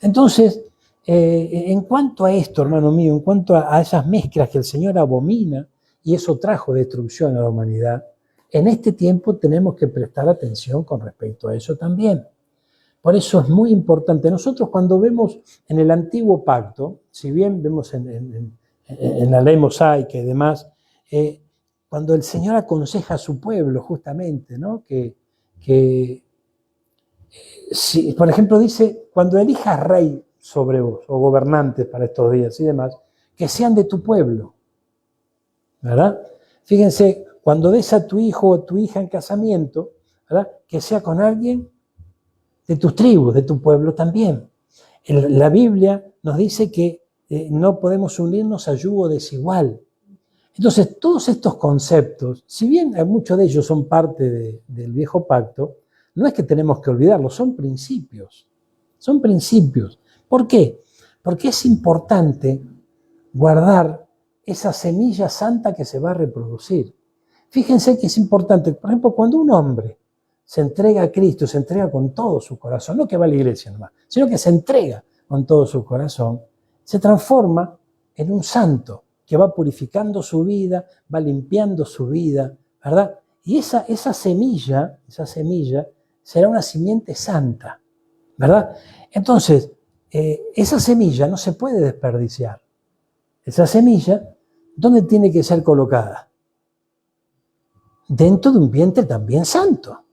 Entonces, en cuanto a esto, hermano mío, en cuanto a esas mezclas que el Señor abomina, y eso trajo destrucción a la humanidad, en este tiempo tenemos que prestar atención con respecto a eso también. Por eso es muy importante. Nosotros cuando vemos en el antiguo pacto, si bien vemos en la ley mosaica y demás, cuando el Señor aconseja a su pueblo justamente, ¿no? Si, por ejemplo, dice, cuando elijas rey sobre vos, o gobernantes para estos días y demás, que sean de tu pueblo, ¿verdad? Fíjense, cuando des a tu hijo o tu hija en casamiento, ¿verdad? Que sea con alguien de tus tribus, de tu pueblo también. La Biblia nos dice que no podemos unirnos a yugo desigual. Entonces, todos estos conceptos, si bien muchos de ellos son parte del viejo pacto, no es que tenemos que olvidarlos, son principios. Son principios. ¿Por qué? Porque es importante guardar esa semilla santa que se va a reproducir. Fíjense que es importante, por ejemplo, cuando un hombre se entrega a Cristo, se entrega con todo su corazón, no que va a la iglesia nomás, sino que se entrega con todo su corazón, se transforma en un santo que va purificando su vida, va limpiando su vida, ¿verdad? Y esa semilla será una simiente santa, ¿verdad? Entonces, esa semilla no se puede desperdiciar. Esa semilla, ¿dónde tiene que ser colocada? Dentro de un vientre también santo.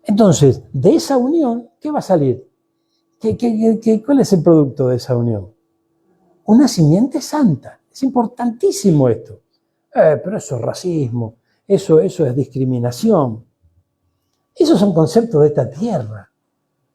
Entonces, de esa unión, ¿qué va a salir? ¿Cuál es el producto de esa unión? Una simiente santa. Es importantísimo esto. Pero eso es racismo, eso es discriminación. Esos son conceptos de esta tierra.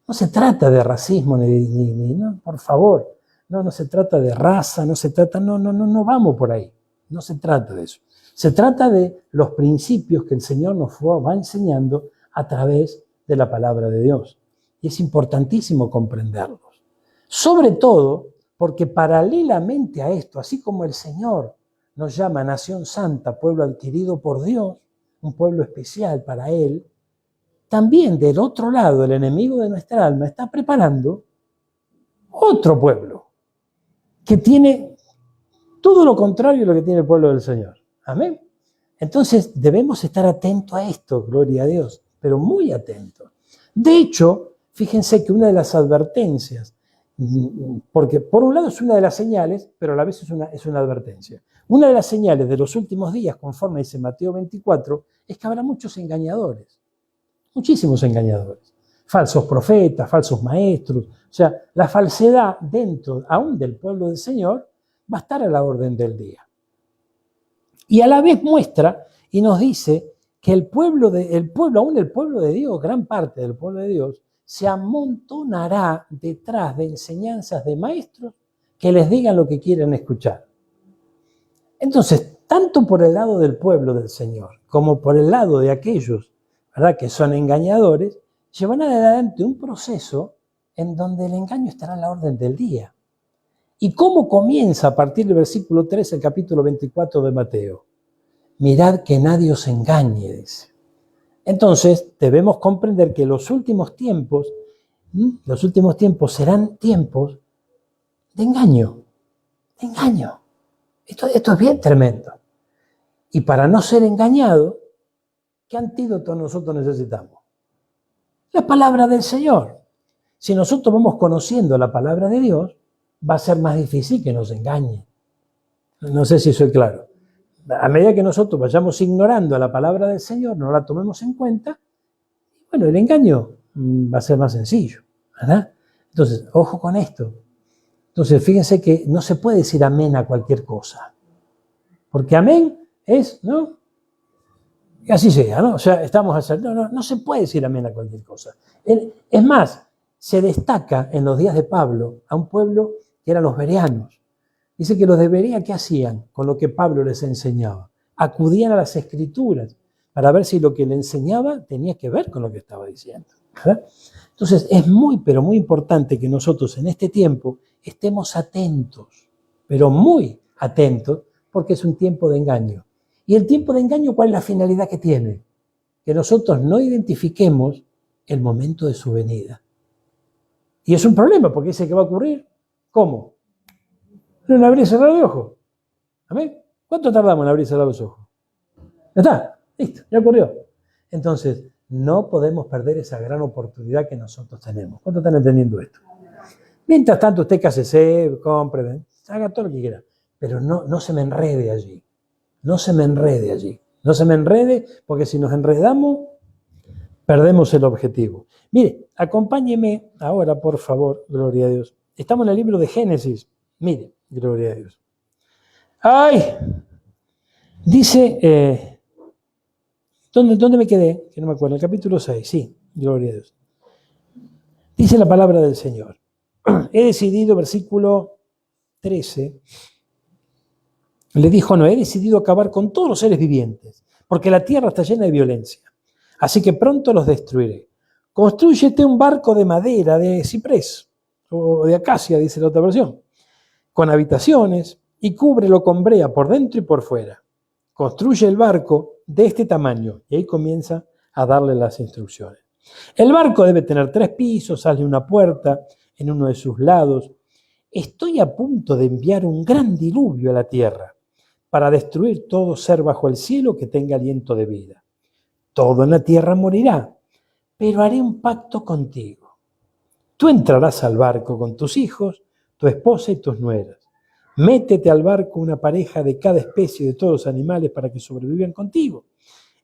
No se trata de racismo, no, por favor. No se trata de raza, no vamos por ahí. No se trata de eso. Se trata de los principios que el Señor nos va enseñando a través de la palabra de Dios. Y es importantísimo comprenderlos. Sobre todo porque paralelamente a esto, así como el Señor nos llama nación santa, pueblo adquirido por Dios, un pueblo especial para Él, también del otro lado el enemigo de nuestra alma está preparando otro pueblo que tiene todo lo contrario a lo que tiene el pueblo del Señor. Amén. Entonces debemos estar atentos a esto, gloria a Dios, pero muy atentos. De hecho, fíjense que una de las advertencias, porque por un lado es una de las señales, pero a la vez es una advertencia. Una de las señales de los últimos días, conforme dice Mateo 24, es que habrá muchos engañadores, muchísimos engañadores, falsos profetas, falsos maestros. O sea, la falsedad dentro aún del pueblo del Señor va a estar a la orden del día. Y a la vez muestra y nos dice que el pueblo, aún el pueblo de Dios, gran parte del pueblo de Dios, se amontonará detrás de enseñanzas de maestros que les digan lo que quieren escuchar. Entonces, tanto por el lado del pueblo del Señor, como por el lado de aquellos, ¿verdad?, que son engañadores, llevan adelante un proceso en donde el engaño estará a la orden del día. ¿Y cómo comienza a partir del versículo 3 el capítulo 24 de Mateo? Mirad que nadie os engañe, dice. Entonces, debemos comprender que los últimos tiempos serán tiempos de engaño. De engaño. Esto es bien tremendo. Y para no ser engañado, ¿qué antídoto nosotros necesitamos? La palabra del Señor. Si nosotros vamos conociendo la palabra de Dios, va a ser más difícil que nos engañe. No sé si soy claro. A medida que nosotros vayamos ignorando la palabra del Señor, no la tomemos en cuenta, bueno, el engaño va a ser más sencillo, ¿verdad? Entonces, ojo con esto. Entonces, fíjense que no se puede decir amén a cualquier cosa. Porque amén es, ¿no? Que así sea, ¿no? O sea, estamos haciendo, no se puede decir amén a cualquier cosa. Es más, se destaca en los días de Pablo a un pueblo que eran los bereanos. Dice que los de Berea, ¿qué hacían con lo que Pablo les enseñaba? Acudían a las Escrituras para ver si lo que le enseñaba tenía que ver con lo que estaba diciendo, ¿verdad? Entonces, es muy, pero muy importante que nosotros en este tiempo estemos atentos, pero muy atentos, porque es un tiempo de engaño. ¿Y el tiempo de engaño cuál es la finalidad que tiene? Que nosotros no identifiquemos el momento de su venida. Y es un problema, porque dice que va a ocurrir, ¿cómo? En un abrir y cerrar de ojos. ¿Amén? ¿Cuánto tardamos en abrir y cerrar los ojos? Ya está, listo, ya ocurrió. Entonces, no podemos perder esa gran oportunidad que nosotros tenemos. ¿Cuánto están entendiendo esto? Mientras tanto, usted cásese, compre, haga todo lo que quiera, pero no se me enrede allí. No se me enrede allí. No se me enrede, porque si nos enredamos, perdemos el objetivo. Mire, acompáñeme ahora, por favor, gloria a Dios, Estamos en el libro de Génesis. Mire, gloria a Dios. ¡Ay! Dice, ¿dónde me quedé? Que no me acuerdo, el capítulo 6, sí, gloria a Dios. Dice la palabra del Señor. He decidido, versículo 13, le dijo Noé, he decidido acabar con todos los seres vivientes, porque la tierra está llena de violencia. Así que pronto los destruiré. Constrúyete un barco de madera, de ciprés, o de acacia, dice la otra versión, con habitaciones, y cúbrelo con brea por dentro y por fuera. Construye el barco de este tamaño, y ahí comienza a darle las instrucciones. El barco debe tener 3 pisos, sale una puerta en uno de sus lados. Estoy a punto de enviar un gran diluvio a la tierra para destruir todo ser bajo el cielo que tenga aliento de vida. Todo en la tierra morirá, pero haré un pacto contigo. Tú entrarás al barco con tus hijos, tu esposa y tus nueras. Métete al barco una pareja de cada especie de todos los animales para que sobrevivan contigo.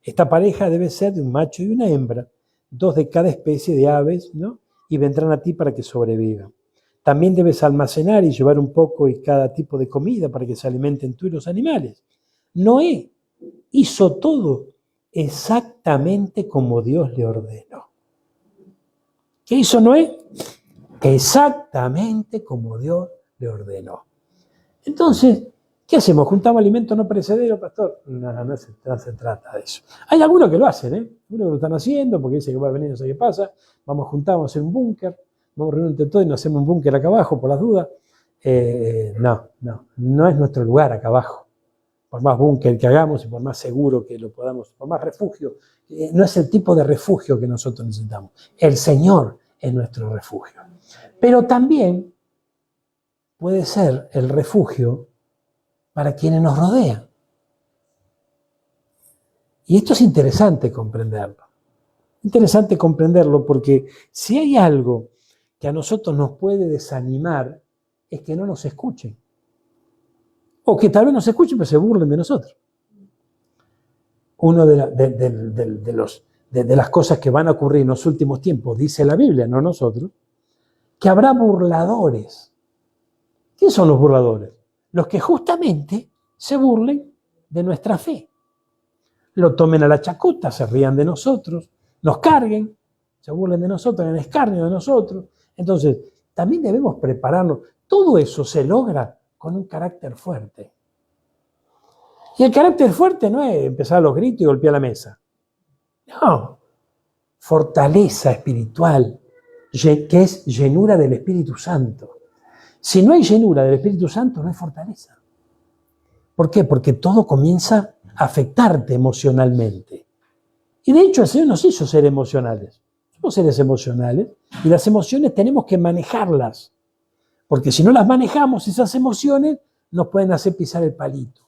Esta pareja debe ser de un macho y una hembra, 2 de cada especie de aves, ¿no? Y vendrán a ti para que sobrevivan. También debes almacenar y llevar un poco y cada tipo de comida para que se alimenten tú y los animales. Noé hizo todo exactamente como Dios le ordenó. ¿Qué hizo Noé? Exactamente como Dios le ordenó. Entonces, ¿qué hacemos? ¿Juntamos alimento no perecedero, pastor? No se trata de eso. Hay algunos que lo hacen, ¿eh? Algunos que lo están haciendo porque dicen que va a venir, no sé qué pasa. Vamos a juntar, vamos a hacer un búnker. Vamos a reunir entre todos y nos hacemos un búnker acá abajo por las dudas. No es nuestro lugar acá abajo. Por más búnker que hagamos y por más seguro que lo podamos, por más refugio, no es el tipo de refugio que nosotros necesitamos. El Señor es nuestro refugio. Pero también puede ser el refugio para quienes nos rodean. Y esto es interesante comprenderlo. Interesante comprenderlo porque si hay algo que a nosotros nos puede desanimar es que no nos escuchen. O que tal vez nos escuchen pero se burlen de nosotros. Una de las cosas que van a ocurrir en los últimos tiempos, dice la Biblia, no nosotros, que habrá burladores. ¿Quiénes son los burladores? Los que justamente se burlen de nuestra fe. Lo tomen a la chacota, se rían de nosotros, nos carguen, se burlen de nosotros, en escarnio de nosotros. Entonces, también debemos prepararnos. Todo eso se logra con un carácter fuerte. Y el carácter fuerte no es empezar a los gritos y golpear la mesa. No. Fortaleza espiritual, que es llenura del Espíritu Santo. Si no hay llenura del Espíritu Santo, no hay fortaleza. ¿Por qué? Porque todo comienza a afectarte emocionalmente. Y de hecho el Señor nos hizo ser emocionales. Somos seres emocionales y las emociones tenemos que manejarlas. Porque si no las manejamos, esas emociones nos pueden hacer pisar el palito,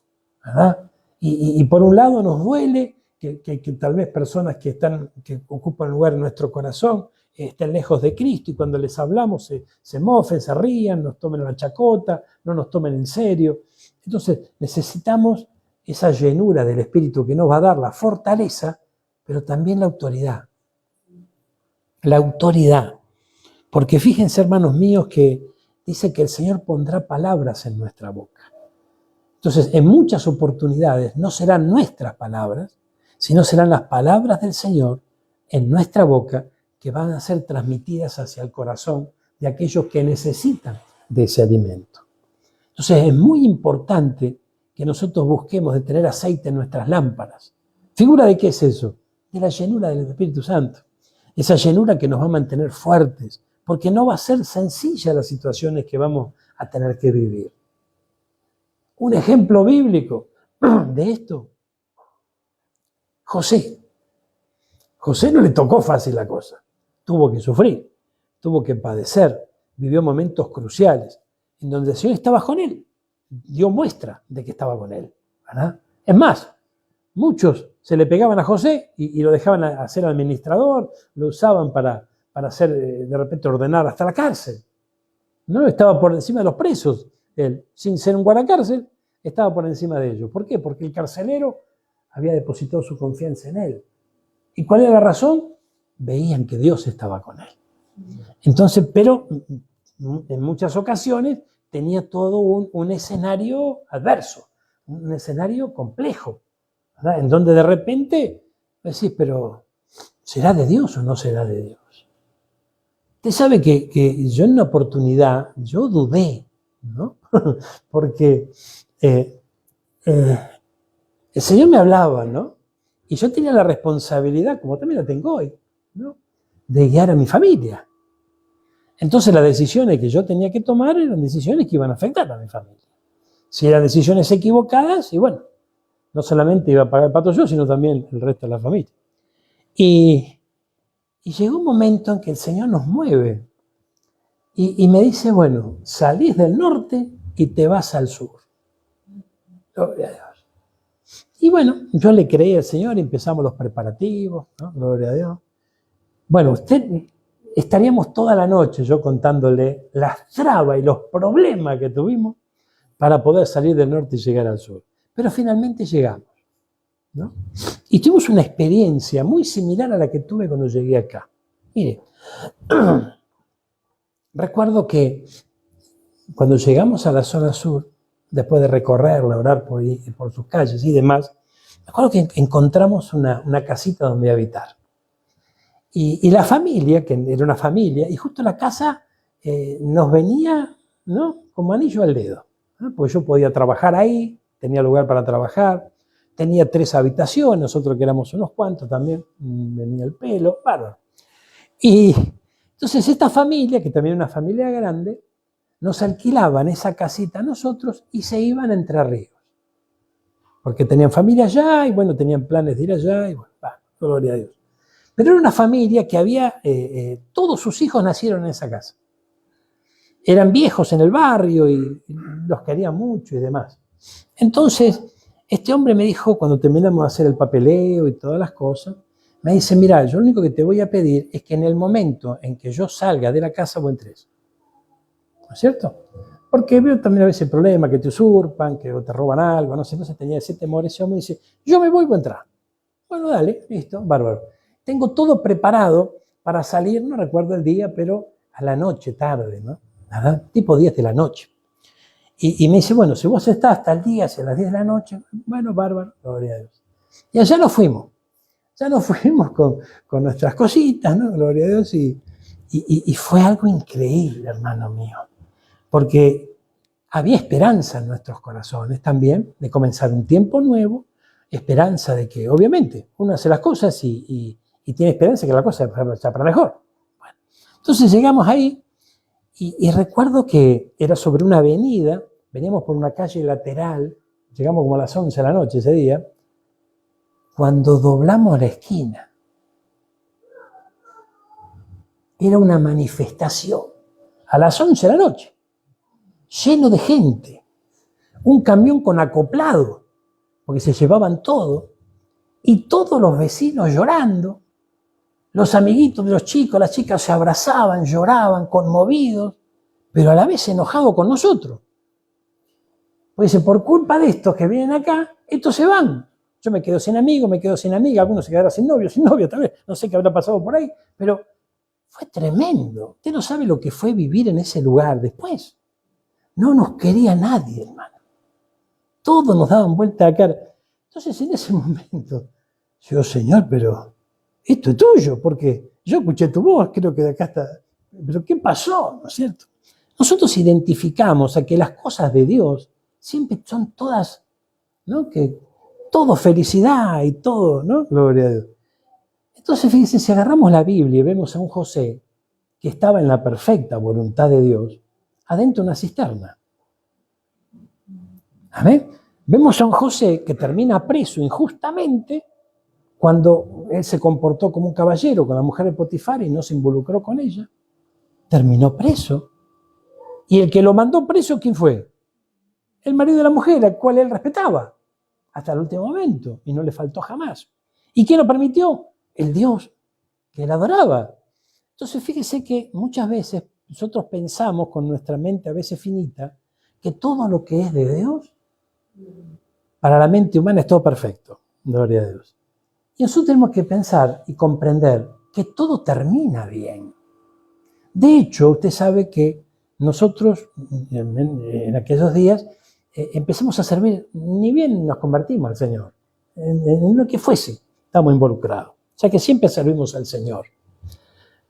¿verdad? Y por un lado nos duele que tal vez personas que ocupan lugar en nuestro corazón estén lejos de Cristo y cuando les hablamos se mofen, se rían, nos tomen la chacota, no nos tomen en serio. Entonces necesitamos esa llenura del Espíritu que nos va a dar la fortaleza, pero también la autoridad. La autoridad. Porque fíjense, hermanos míos, que dice que el Señor pondrá palabras en nuestra boca. Entonces, en muchas oportunidades no serán nuestras palabras, sino serán las palabras del Señor en nuestra boca que van a ser transmitidas hacia el corazón de aquellos que necesitan de ese alimento. Entonces, es muy importante que nosotros busquemos de tener aceite en nuestras lámparas. ¿Figura de qué es eso? De la llenura del Espíritu Santo. Esa llenura que nos va a mantener fuertes, porque no va a ser sencilla las situaciones que vamos a tener que vivir. Un ejemplo bíblico de esto, José. José no le tocó fácil la cosa, tuvo que sufrir, tuvo que padecer, vivió momentos cruciales en donde el Señor estaba con él, dio muestra de que estaba con él, ¿verdad? Es más, muchos se le pegaban a José y lo dejaban a ser administrador, lo usaban para hacer, de repente ordenar hasta la cárcel. No estaba por encima de los presos, él, sin ser un guardacárcel, estaba por encima de ellos. ¿Por qué? Porque el carcelero había depositado su confianza en él. ¿Y cuál era la razón? Veían que Dios estaba con él. Entonces, pero en muchas ocasiones tenía todo un escenario adverso, un escenario complejo, ¿verdad? En donde de repente decís, pero ¿será de Dios o no será de Dios? Usted sabe que yo en una oportunidad, yo dudé, ¿no? Porque el Señor me hablaba, ¿no? Y yo tenía la responsabilidad, como también la tengo hoy, ¿no? De guiar a mi familia. Entonces las decisiones que yo tenía que tomar eran decisiones que iban a afectar a mi familia. Si eran decisiones equivocadas, y bueno, no solamente iba a pagar el pato yo, sino también el resto de la familia. Y llegó un momento en que el Señor nos mueve y me dice, bueno, salís del norte y te vas al sur. Gloria a Dios. Y bueno, yo le creí al Señor y empezamos los preparativos, ¿no? Gloria a Dios. Bueno, estaríamos toda la noche yo contándole las trabas y los problemas que tuvimos para poder salir del norte y llegar al sur. Pero finalmente llegamos, ¿no? Y tuvimos una experiencia muy similar a la que tuve cuando llegué acá. Mire, recuerdo que cuando llegamos a la zona sur, después de recorrerla, orar por sus calles y demás, me acuerdo que encontramos una casita donde habitar. Y la familia, que era una familia, y justo la casa nos venía, ¿no?, como anillo al dedo, ¿no? Porque yo podía trabajar ahí, tenía lugar para trabajar, tenía 3 habitaciones, nosotros que éramos unos cuantos también, venía el pelo, bárbaro. Y entonces esta familia, que también era una familia grande, nos alquilaban esa casita a nosotros y se iban a Entre Ríos. Porque tenían familia allá y bueno, tenían planes de ir allá y bueno, gloria a Dios. Pero era una familia que había, todos sus hijos nacieron en esa casa. Eran viejos en el barrio y los querían mucho y demás. Entonces, este hombre me dijo, cuando terminamos de hacer el papeleo y todas las cosas, me dice, mira, yo lo único que te voy a pedir es que en el momento en que yo salga de la casa vos entres. ¿No es cierto? Porque veo también a veces el problema, que te usurpan, que te roban algo, no sé, entonces tenía ese temor, ese hombre dice, yo me voy a entrar. Bueno, dale, listo, bárbaro. Tengo todo preparado para salir, no recuerdo el día, pero a la noche, tarde, ¿no? ¿Verdad? Tipo 10 de la noche. Y me dice, bueno, si vos estás hasta el día, hacia las 10 de la noche, bueno, bárbaro, gloria a Dios. Y allá nos fuimos. Ya nos fuimos con nuestras cositas, ¿no? Gloria a Dios. Y fue algo increíble, hermano mío. Porque había esperanza en nuestros corazones también de comenzar un tiempo nuevo, esperanza de que, obviamente, uno hace las cosas y tiene esperanza de que la cosa sea para mejor. Bueno, entonces llegamos ahí y recuerdo que era sobre una avenida, veníamos por una calle lateral, llegamos como a las 11 de la noche ese día, cuando doblamos la esquina. Era una manifestación a las 11 de la noche, lleno de gente, un camión con acoplado, porque se llevaban todo, y todos los vecinos llorando, los amiguitos de los chicos, las chicas se abrazaban, lloraban, conmovidos, pero a la vez enojados con nosotros. Pues dice, por culpa de estos que vienen acá, estos se van. Yo me quedo sin amigos, me quedo sin amiga, algunos se quedarán sin novio, tal vez, no sé qué habrá pasado por ahí, pero fue tremendo. Usted no sabe lo que fue vivir en ese lugar después. No nos quería nadie, hermano. Todos nos daban vuelta a cara. Entonces, en ese momento, yo digo, Señor, pero esto es tuyo, porque yo escuché tu voz, creo que de acá está. Pero ¿qué pasó? ¿No es cierto? Nosotros identificamos a que las cosas de Dios siempre son todas, ¿no? Que todo felicidad y todo, ¿no? Gloria a Dios. Entonces, fíjense, si agarramos la Biblia y vemos a un José que estaba en la perfecta voluntad de Dios, adentro de una cisterna. ¿Amén? Vemos a un José que termina preso injustamente cuando él se comportó como un caballero con la mujer de Potifar y no se involucró con ella. Terminó preso. Y el que lo mandó preso, ¿quién fue? El marido de la mujer, al cual él respetaba hasta el último momento y no le faltó jamás. ¿Y quién lo permitió? El Dios que él adoraba. Entonces fíjese que muchas veces nosotros pensamos con nuestra mente a veces finita que todo lo que es de Dios para la mente humana es todo perfecto. Gloria a Dios. Y nosotros tenemos que pensar y comprender que todo termina bien. De hecho, usted sabe que nosotros en aquellos días empezamos a servir, ni bien nos convertimos al Señor, en lo que fuese, estamos involucrados. O sea que siempre servimos al Señor.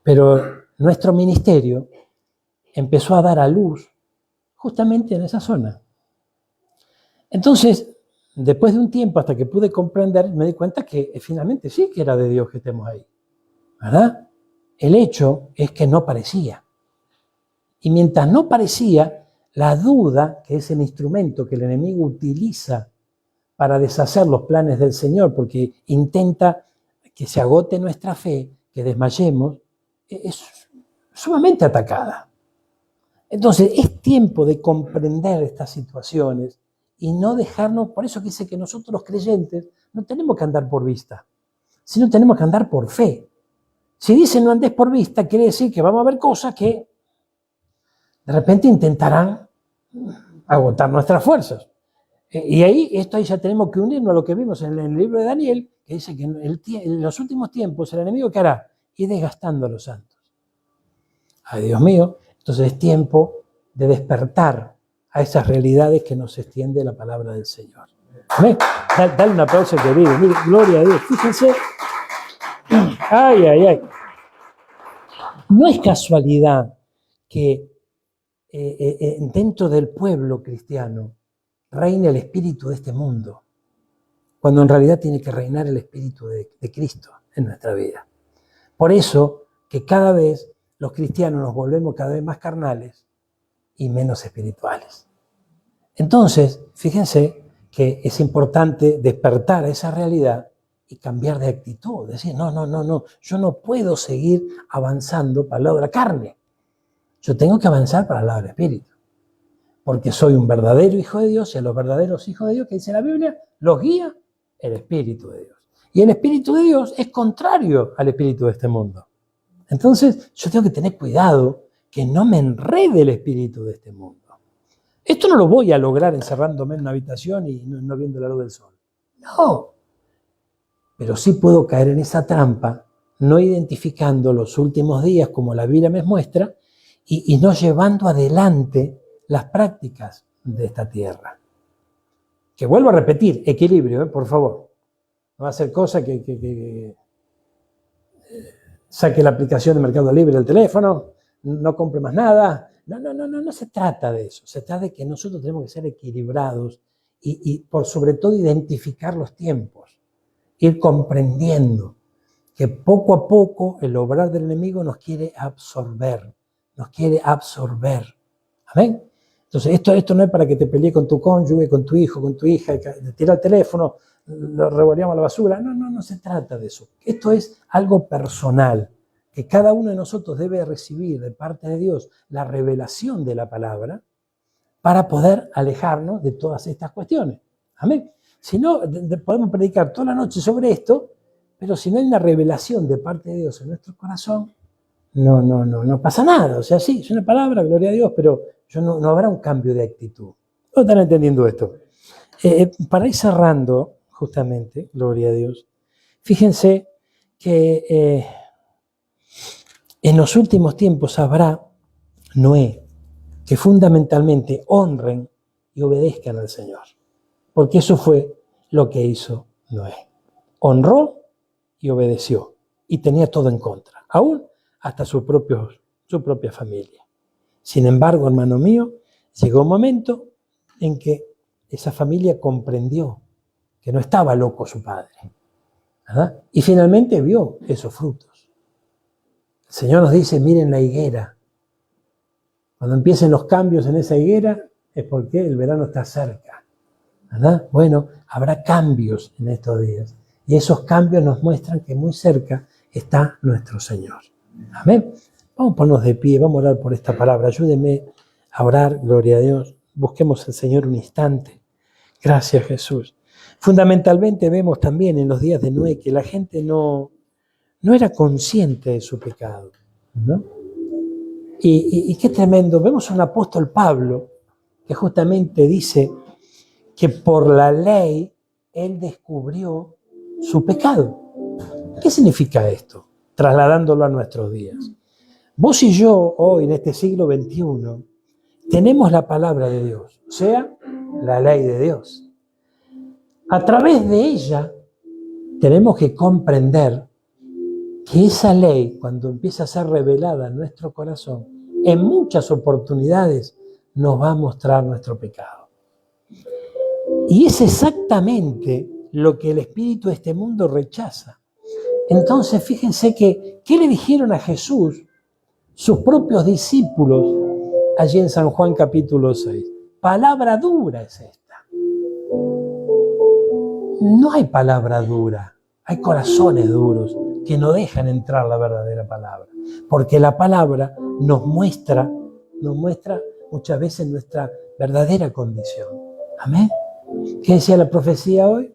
Pero nuestro ministerio empezó a dar a luz justamente en esa zona. Entonces, después de un tiempo, hasta que pude comprender, me di cuenta que finalmente sí que era de Dios que estemos ahí, ¿verdad? El hecho es que no parecía. Y mientras no parecía, la duda, que es el instrumento que el enemigo utiliza para deshacer los planes del Señor, porque intenta que se agote nuestra fe, que desmayemos, es sumamente atacada. Entonces, es tiempo de comprender estas situaciones y no dejarnos, por eso dice que nosotros los creyentes no tenemos que andar por vista, sino tenemos que andar por fe. Si dice no andes por vista, quiere decir que vamos a ver cosas que de repente intentarán agotar nuestras fuerzas. Y ahí ya tenemos que unirnos a lo que vimos en el libro de Daniel, que dice que en los últimos tiempos el enemigo, ¿qué hará? Ir desgastando a los santos. Ay, Dios mío, entonces es tiempo de despertar a esas realidades que nos extiende la palabra del Señor. ¿Amén? Dale un aplauso que vive. Mire, gloria a Dios. Fíjense. Ay, ay, ay. No es casualidad que dentro del pueblo cristiano reine el espíritu de este mundo, cuando en realidad tiene que reinar el espíritu de Cristo en nuestra vida. Por eso que cada vez los cristianos nos volvemos cada vez más carnales y menos espirituales. Entonces, fíjense que es importante despertar a esa realidad y cambiar de actitud. Decir, no, yo no puedo seguir avanzando para el lado de la carne. Yo tengo que avanzar para el lado del espíritu. Porque soy un verdadero hijo de Dios y a los verdaderos hijos de Dios, que dice la Biblia, los guía el Espíritu de Dios. Y el Espíritu de Dios es contrario al espíritu de este mundo. Entonces, yo tengo que tener cuidado que no me enrede el espíritu de este mundo. Esto no lo voy a lograr encerrándome en una habitación y no viendo la luz del sol. No. Pero sí puedo caer en esa trampa, no identificando los últimos días como la Biblia me muestra y no llevando adelante las prácticas de esta tierra. Que vuelvo a repetir, equilibrio, por favor. No va a ser cosa que saque la aplicación de Mercado Libre del teléfono, no compre más nada. No se trata de eso. Se trata de que nosotros tenemos que ser equilibrados y por sobre todo identificar los tiempos. Ir comprendiendo que poco a poco el obrar del enemigo nos quiere absorber. ¿Amén? Entonces, esto no es para que te pelees con tu cónyuge, con tu hijo, con tu hija, te tira el teléfono, lo revoleamos a la basura. No se trata de eso. Esto es algo personal, que cada uno de nosotros debe recibir de parte de Dios la revelación de la palabra para poder alejarnos de todas estas cuestiones. Amén. Si no, podemos predicar toda la noche sobre esto, pero si no hay una revelación de parte de Dios en nuestro corazón, no pasa nada. O sea, sí, es una palabra, gloria a Dios, pero no habrá un cambio de actitud. ¿No están entendiendo esto? Para ir cerrando, justamente, gloria a Dios, fíjense que en los últimos tiempos habrá Noé, que fundamentalmente honren y obedezcan al Señor. Porque eso fue lo que hizo Noé. Honró y obedeció. Y tenía todo en contra. Aún hasta su propia familia. Sin embargo, hermano mío, llegó un momento en que esa familia comprendió que no estaba loco su padre, ¿verdad? Y finalmente vio esos frutos. El Señor nos dice, miren la higuera. Cuando empiecen los cambios en esa higuera es porque el verano está cerca, ¿verdad? Bueno, habrá cambios en estos días. Y esos cambios nos muestran que muy cerca está nuestro Señor. Amén. Vamos a ponernos de pie, vamos a orar por esta palabra. Ayúdeme a orar, gloria a Dios. Busquemos al Señor un instante. Gracias, Jesús. Fundamentalmente vemos también en los días de Noé que la gente no era consciente de su pecado, ¿no? Y qué tremendo. Vemos a un apóstol Pablo que justamente dice que por la ley él descubrió su pecado. ¿Qué significa esto? Trasladándolo a nuestros días. Vos y yo, hoy, en este siglo XXI, tenemos la palabra de Dios, o sea, la ley de Dios. A través de ella tenemos que comprender que esa ley, cuando empieza a ser revelada en nuestro corazón, en muchas oportunidades nos va a mostrar nuestro pecado. Y es exactamente lo que el espíritu de este mundo rechaza. Entonces, fíjense que, ¿qué le dijeron a Jesús sus propios discípulos allí en San Juan capítulo 6? Palabra dura es esta. No hay palabra dura, hay corazones duros que no dejan entrar la verdadera palabra. Porque la palabra nos muestra muchas veces nuestra verdadera condición. Amén. ¿Qué decía la profecía hoy?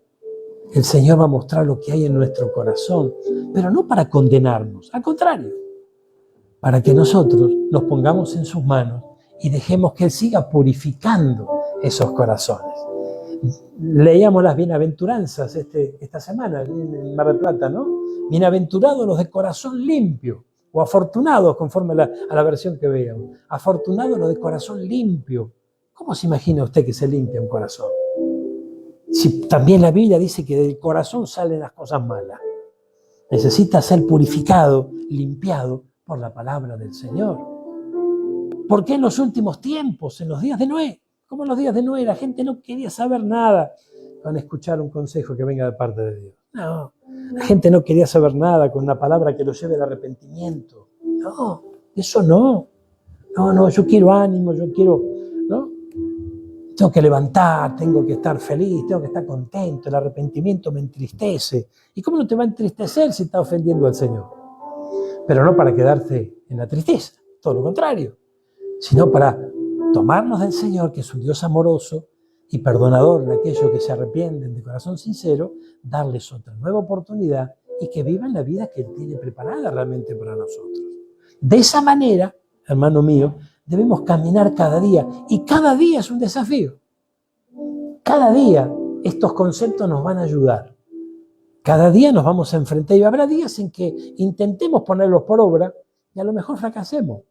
El Señor va a mostrar lo que hay en nuestro corazón, pero no para condenarnos, al contrario, para que nosotros nos pongamos en sus manos y dejemos que Él siga purificando esos corazones. Leíamos las bienaventuranzas esta semana en Mar del Plata, ¿no? Bienaventurados los de corazón limpio, o afortunados, conforme a la versión que veamos. Afortunados los de corazón limpio. ¿Cómo se imagina usted que se limpia un corazón? Si también la Biblia dice que del corazón salen las cosas malas. Necesita ser purificado, limpiado por la palabra del Señor. ¿Por qué en los últimos tiempos, en los días de Noé? Como en los días de Noé, la gente no quería saber nada con escuchar un consejo que venga de parte de Dios. No, la gente no quería saber nada con una palabra que lo lleve al arrepentimiento. No, eso no. No, yo quiero ánimo, yo quiero, ¿no? Tengo que levantar, tengo que estar feliz, tengo que estar contento, el arrepentimiento me entristece. ¿Y cómo no te va a entristecer si estás ofendiendo al Señor? Pero no para quedarte en la tristeza, todo lo contrario, sino para tomarnos del Señor, que es un Dios amoroso y perdonador de aquellos que se arrepienten de corazón sincero, darles otra nueva oportunidad y que vivan la vida que Él tiene preparada realmente para nosotros. De esa manera, hermano mío, debemos caminar cada día, y cada día es un desafío. Cada día estos conceptos nos van a ayudar. Cada día nos vamos a enfrentar y habrá días en que intentemos ponerlos por obra y a lo mejor fracasemos.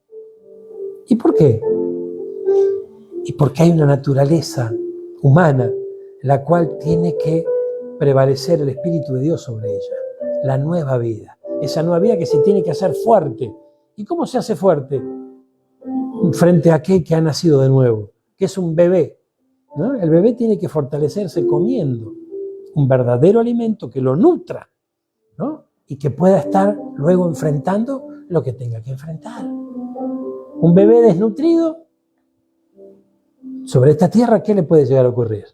¿Y por qué? Y porque hay una naturaleza humana la cual tiene que prevalecer el Espíritu de Dios sobre ella. La nueva vida. Esa nueva vida que se tiene que hacer fuerte. ¿Y cómo se hace fuerte? Frente a aquel que ha nacido de nuevo, que es un bebé, ¿no? El bebé tiene que fortalecerse comiendo un verdadero alimento que lo nutra, ¿no? Y que pueda estar luego enfrentando lo que tenga que enfrentar. Un bebé desnutrido, sobre esta tierra, ¿qué le puede llegar a ocurrir?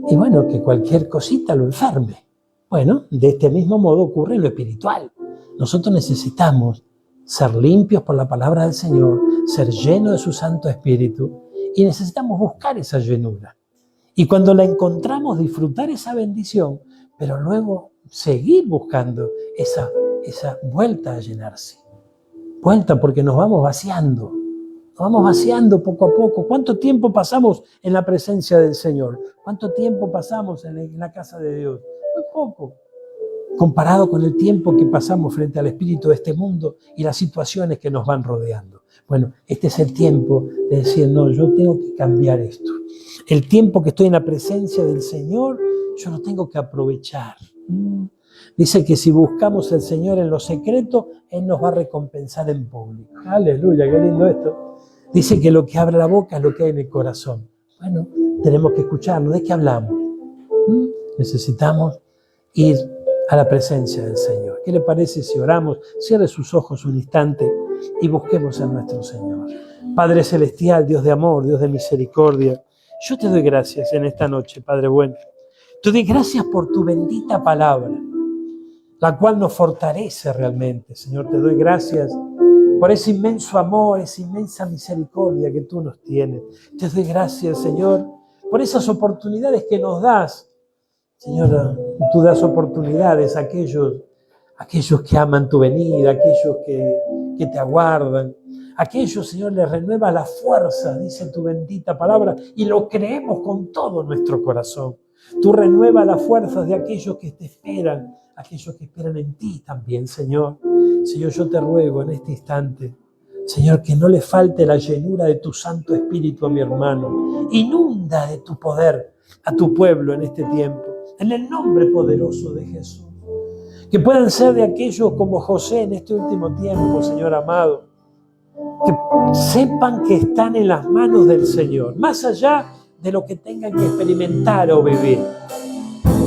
Y bueno, que cualquier cosita lo enferme. Bueno, de este mismo modo ocurre en lo espiritual. Nosotros necesitamos ser limpios por la palabra del Señor, ser llenos de su Santo Espíritu, y necesitamos buscar esa llenura. Y cuando la encontramos, disfrutar esa bendición, pero luego seguir buscando esa vuelta a llenarse. Vuelta porque nos vamos vaciando poco a poco. ¿Cuánto tiempo pasamos en la presencia del Señor? ¿Cuánto tiempo pasamos en la casa de Dios? Muy poco, comparado con el tiempo que pasamos frente al espíritu de este mundo y las situaciones que nos van rodeando. Bueno, este es el tiempo de decir, no, yo tengo que cambiar esto. El tiempo que estoy en la presencia del Señor, yo lo tengo que aprovechar. Dice que si buscamos al Señor en lo secreto, Él nos va a recompensar en público. Aleluya, qué lindo esto. Dice que lo que abre la boca es lo que hay en el corazón. Bueno, tenemos que escucharlo. ¿De qué hablamos? Necesitamos ir a la presencia del Señor. ¿Qué le parece si oramos? Cierre sus ojos un instante y busquemos a nuestro Señor. Padre Celestial, Dios de amor, Dios de misericordia, yo te doy gracias en esta noche, Padre bueno. Te doy gracias por tu bendita palabra, la cual nos fortalece realmente. Señor, te doy gracias por ese inmenso amor, esa inmensa misericordia que tú nos tienes. Te doy gracias, Señor, por esas oportunidades que nos das. Señor, tú das oportunidades a aquellos que aman tu venida, aquellos que te aguardan. Aquellos, Señor, les renueva la fuerza, dice tu bendita palabra, y lo creemos con todo nuestro corazón. Tú renuevas las fuerzas de aquellos que te esperan, aquellos que esperan en ti también, Señor. Señor, yo te ruego en este instante, Señor, que no le falte la llenura de tu Santo Espíritu a mi hermano. Inunda de tu poder a tu pueblo en este tiempo, en el nombre poderoso de Jesús. Que puedan ser de aquellos como José en este último tiempo, Señor amado, que sepan que están en las manos del Señor, más allá de lo que tengan que experimentar o vivir.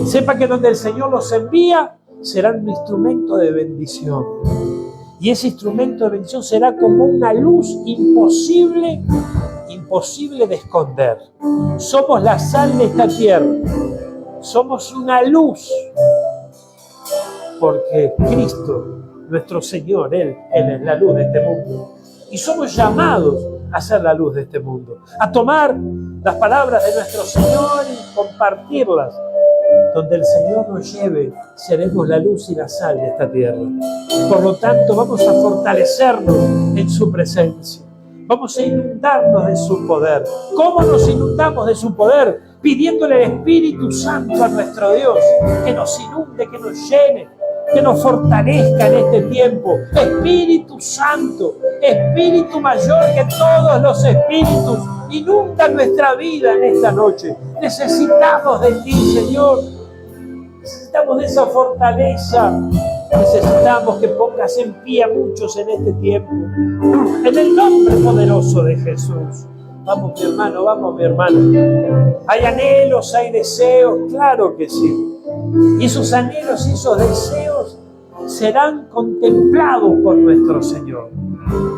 Sepa que donde el Señor los envía, serán un instrumento de bendición. Y ese instrumento de bendición será como una luz imposible de esconder. Somos la sal de esta tierra. Somos una luz. Porque Cristo, nuestro Señor, Él es la luz de este mundo. Y somos llamados a ser la luz de este mundo. A tomar las palabras de nuestro Señor y compartirlas. Donde el Señor nos lleve, seremos la luz y la sal de esta tierra. Por lo tanto, vamos a fortalecernos en su presencia. Vamos a inundarnos de su poder. ¿Cómo nos inundamos de su poder? Pidiéndole al Espíritu Santo a nuestro Dios que nos inunde, que nos llene, que nos fortalezca en este tiempo. Espíritu Santo, Espíritu mayor que todos los espíritus, inunda nuestra vida en esta noche. Necesitamos de ti, Señor. Necesitamos de esa fortaleza. Necesitamos que pongas en pie a muchos en este tiempo. En el nombre poderoso de Jesús. Vamos, mi hermano, vamos, mi hermana. Hay anhelos, hay deseos, claro que sí. Y esos anhelos y esos deseos serán contemplados por nuestro Señor.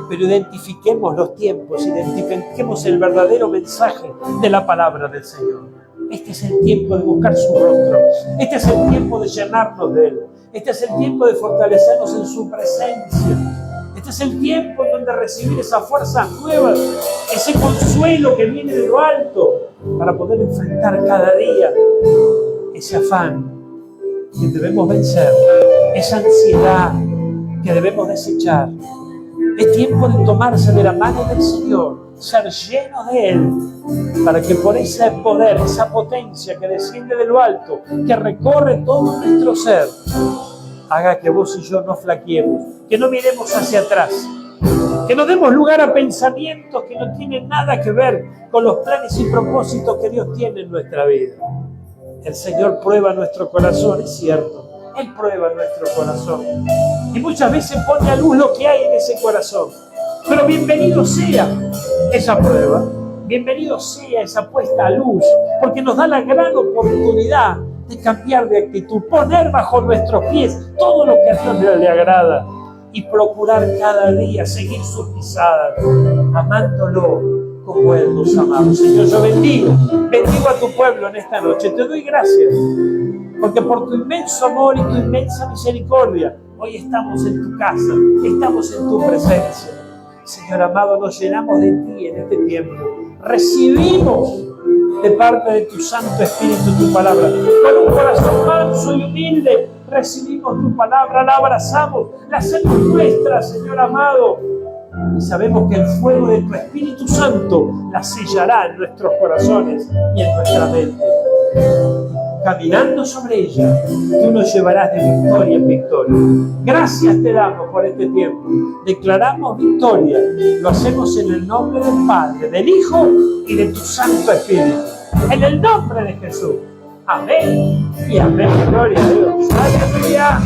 Pero identifiquemos los tiempos, identifiquemos el verdadero mensaje de la palabra del Señor. Este es el tiempo de buscar su rostro. Este es el tiempo de llenarnos de Él. Este es el tiempo de fortalecernos en su presencia. Este es el tiempo en donde recibir esas fuerzas nuevas, ese consuelo que viene de lo alto, para poder enfrentar cada día ese afán que debemos vencer, esa ansiedad que debemos desechar. Es tiempo de tomarse de la mano del Señor, ser llenos de Él, para que por ese poder, esa potencia que desciende de lo alto, que recorre todo nuestro ser, haga que vos y yo no flaqueemos, que no miremos hacia atrás, que no demos lugar a pensamientos que no tienen nada que ver con los planes y propósitos que Dios tiene en nuestra vida. El Señor prueba nuestro corazón, es cierto. Él prueba nuestro corazón. Y muchas veces pone a luz lo que hay en ese corazón. Pero bienvenido sea esa prueba. Bienvenido sea esa puesta a luz. Porque nos da la gran oportunidad de cambiar de actitud. Poner bajo nuestros pies todo lo que a Dios le agrada. Y procurar cada día seguir sus pisadas. Amándolo como Él nos amaba. Señor, yo bendigo a tu pueblo en esta noche. Te doy gracias, porque por tu inmenso amor y tu inmensa misericordia, hoy estamos en tu casa, estamos en tu presencia. Señor amado, nos llenamos de ti en este tiempo. Recibimos de parte de tu Santo Espíritu tu palabra. Con un corazón manso y humilde, recibimos tu palabra, la abrazamos, la hacemos nuestra, Señor amado. Y sabemos que el fuego de tu Espíritu Santo la sellará en nuestros corazones y en nuestra mente. Caminando sobre ella, tú nos llevarás de victoria en victoria. Gracias te damos por este tiempo. Declaramos victoria. Lo hacemos en el nombre del Padre, del Hijo y de tu Santo Espíritu. En el nombre de Jesús. Amén y amén. Gloria a Dios. Aleluya.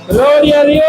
Gloria a Dios.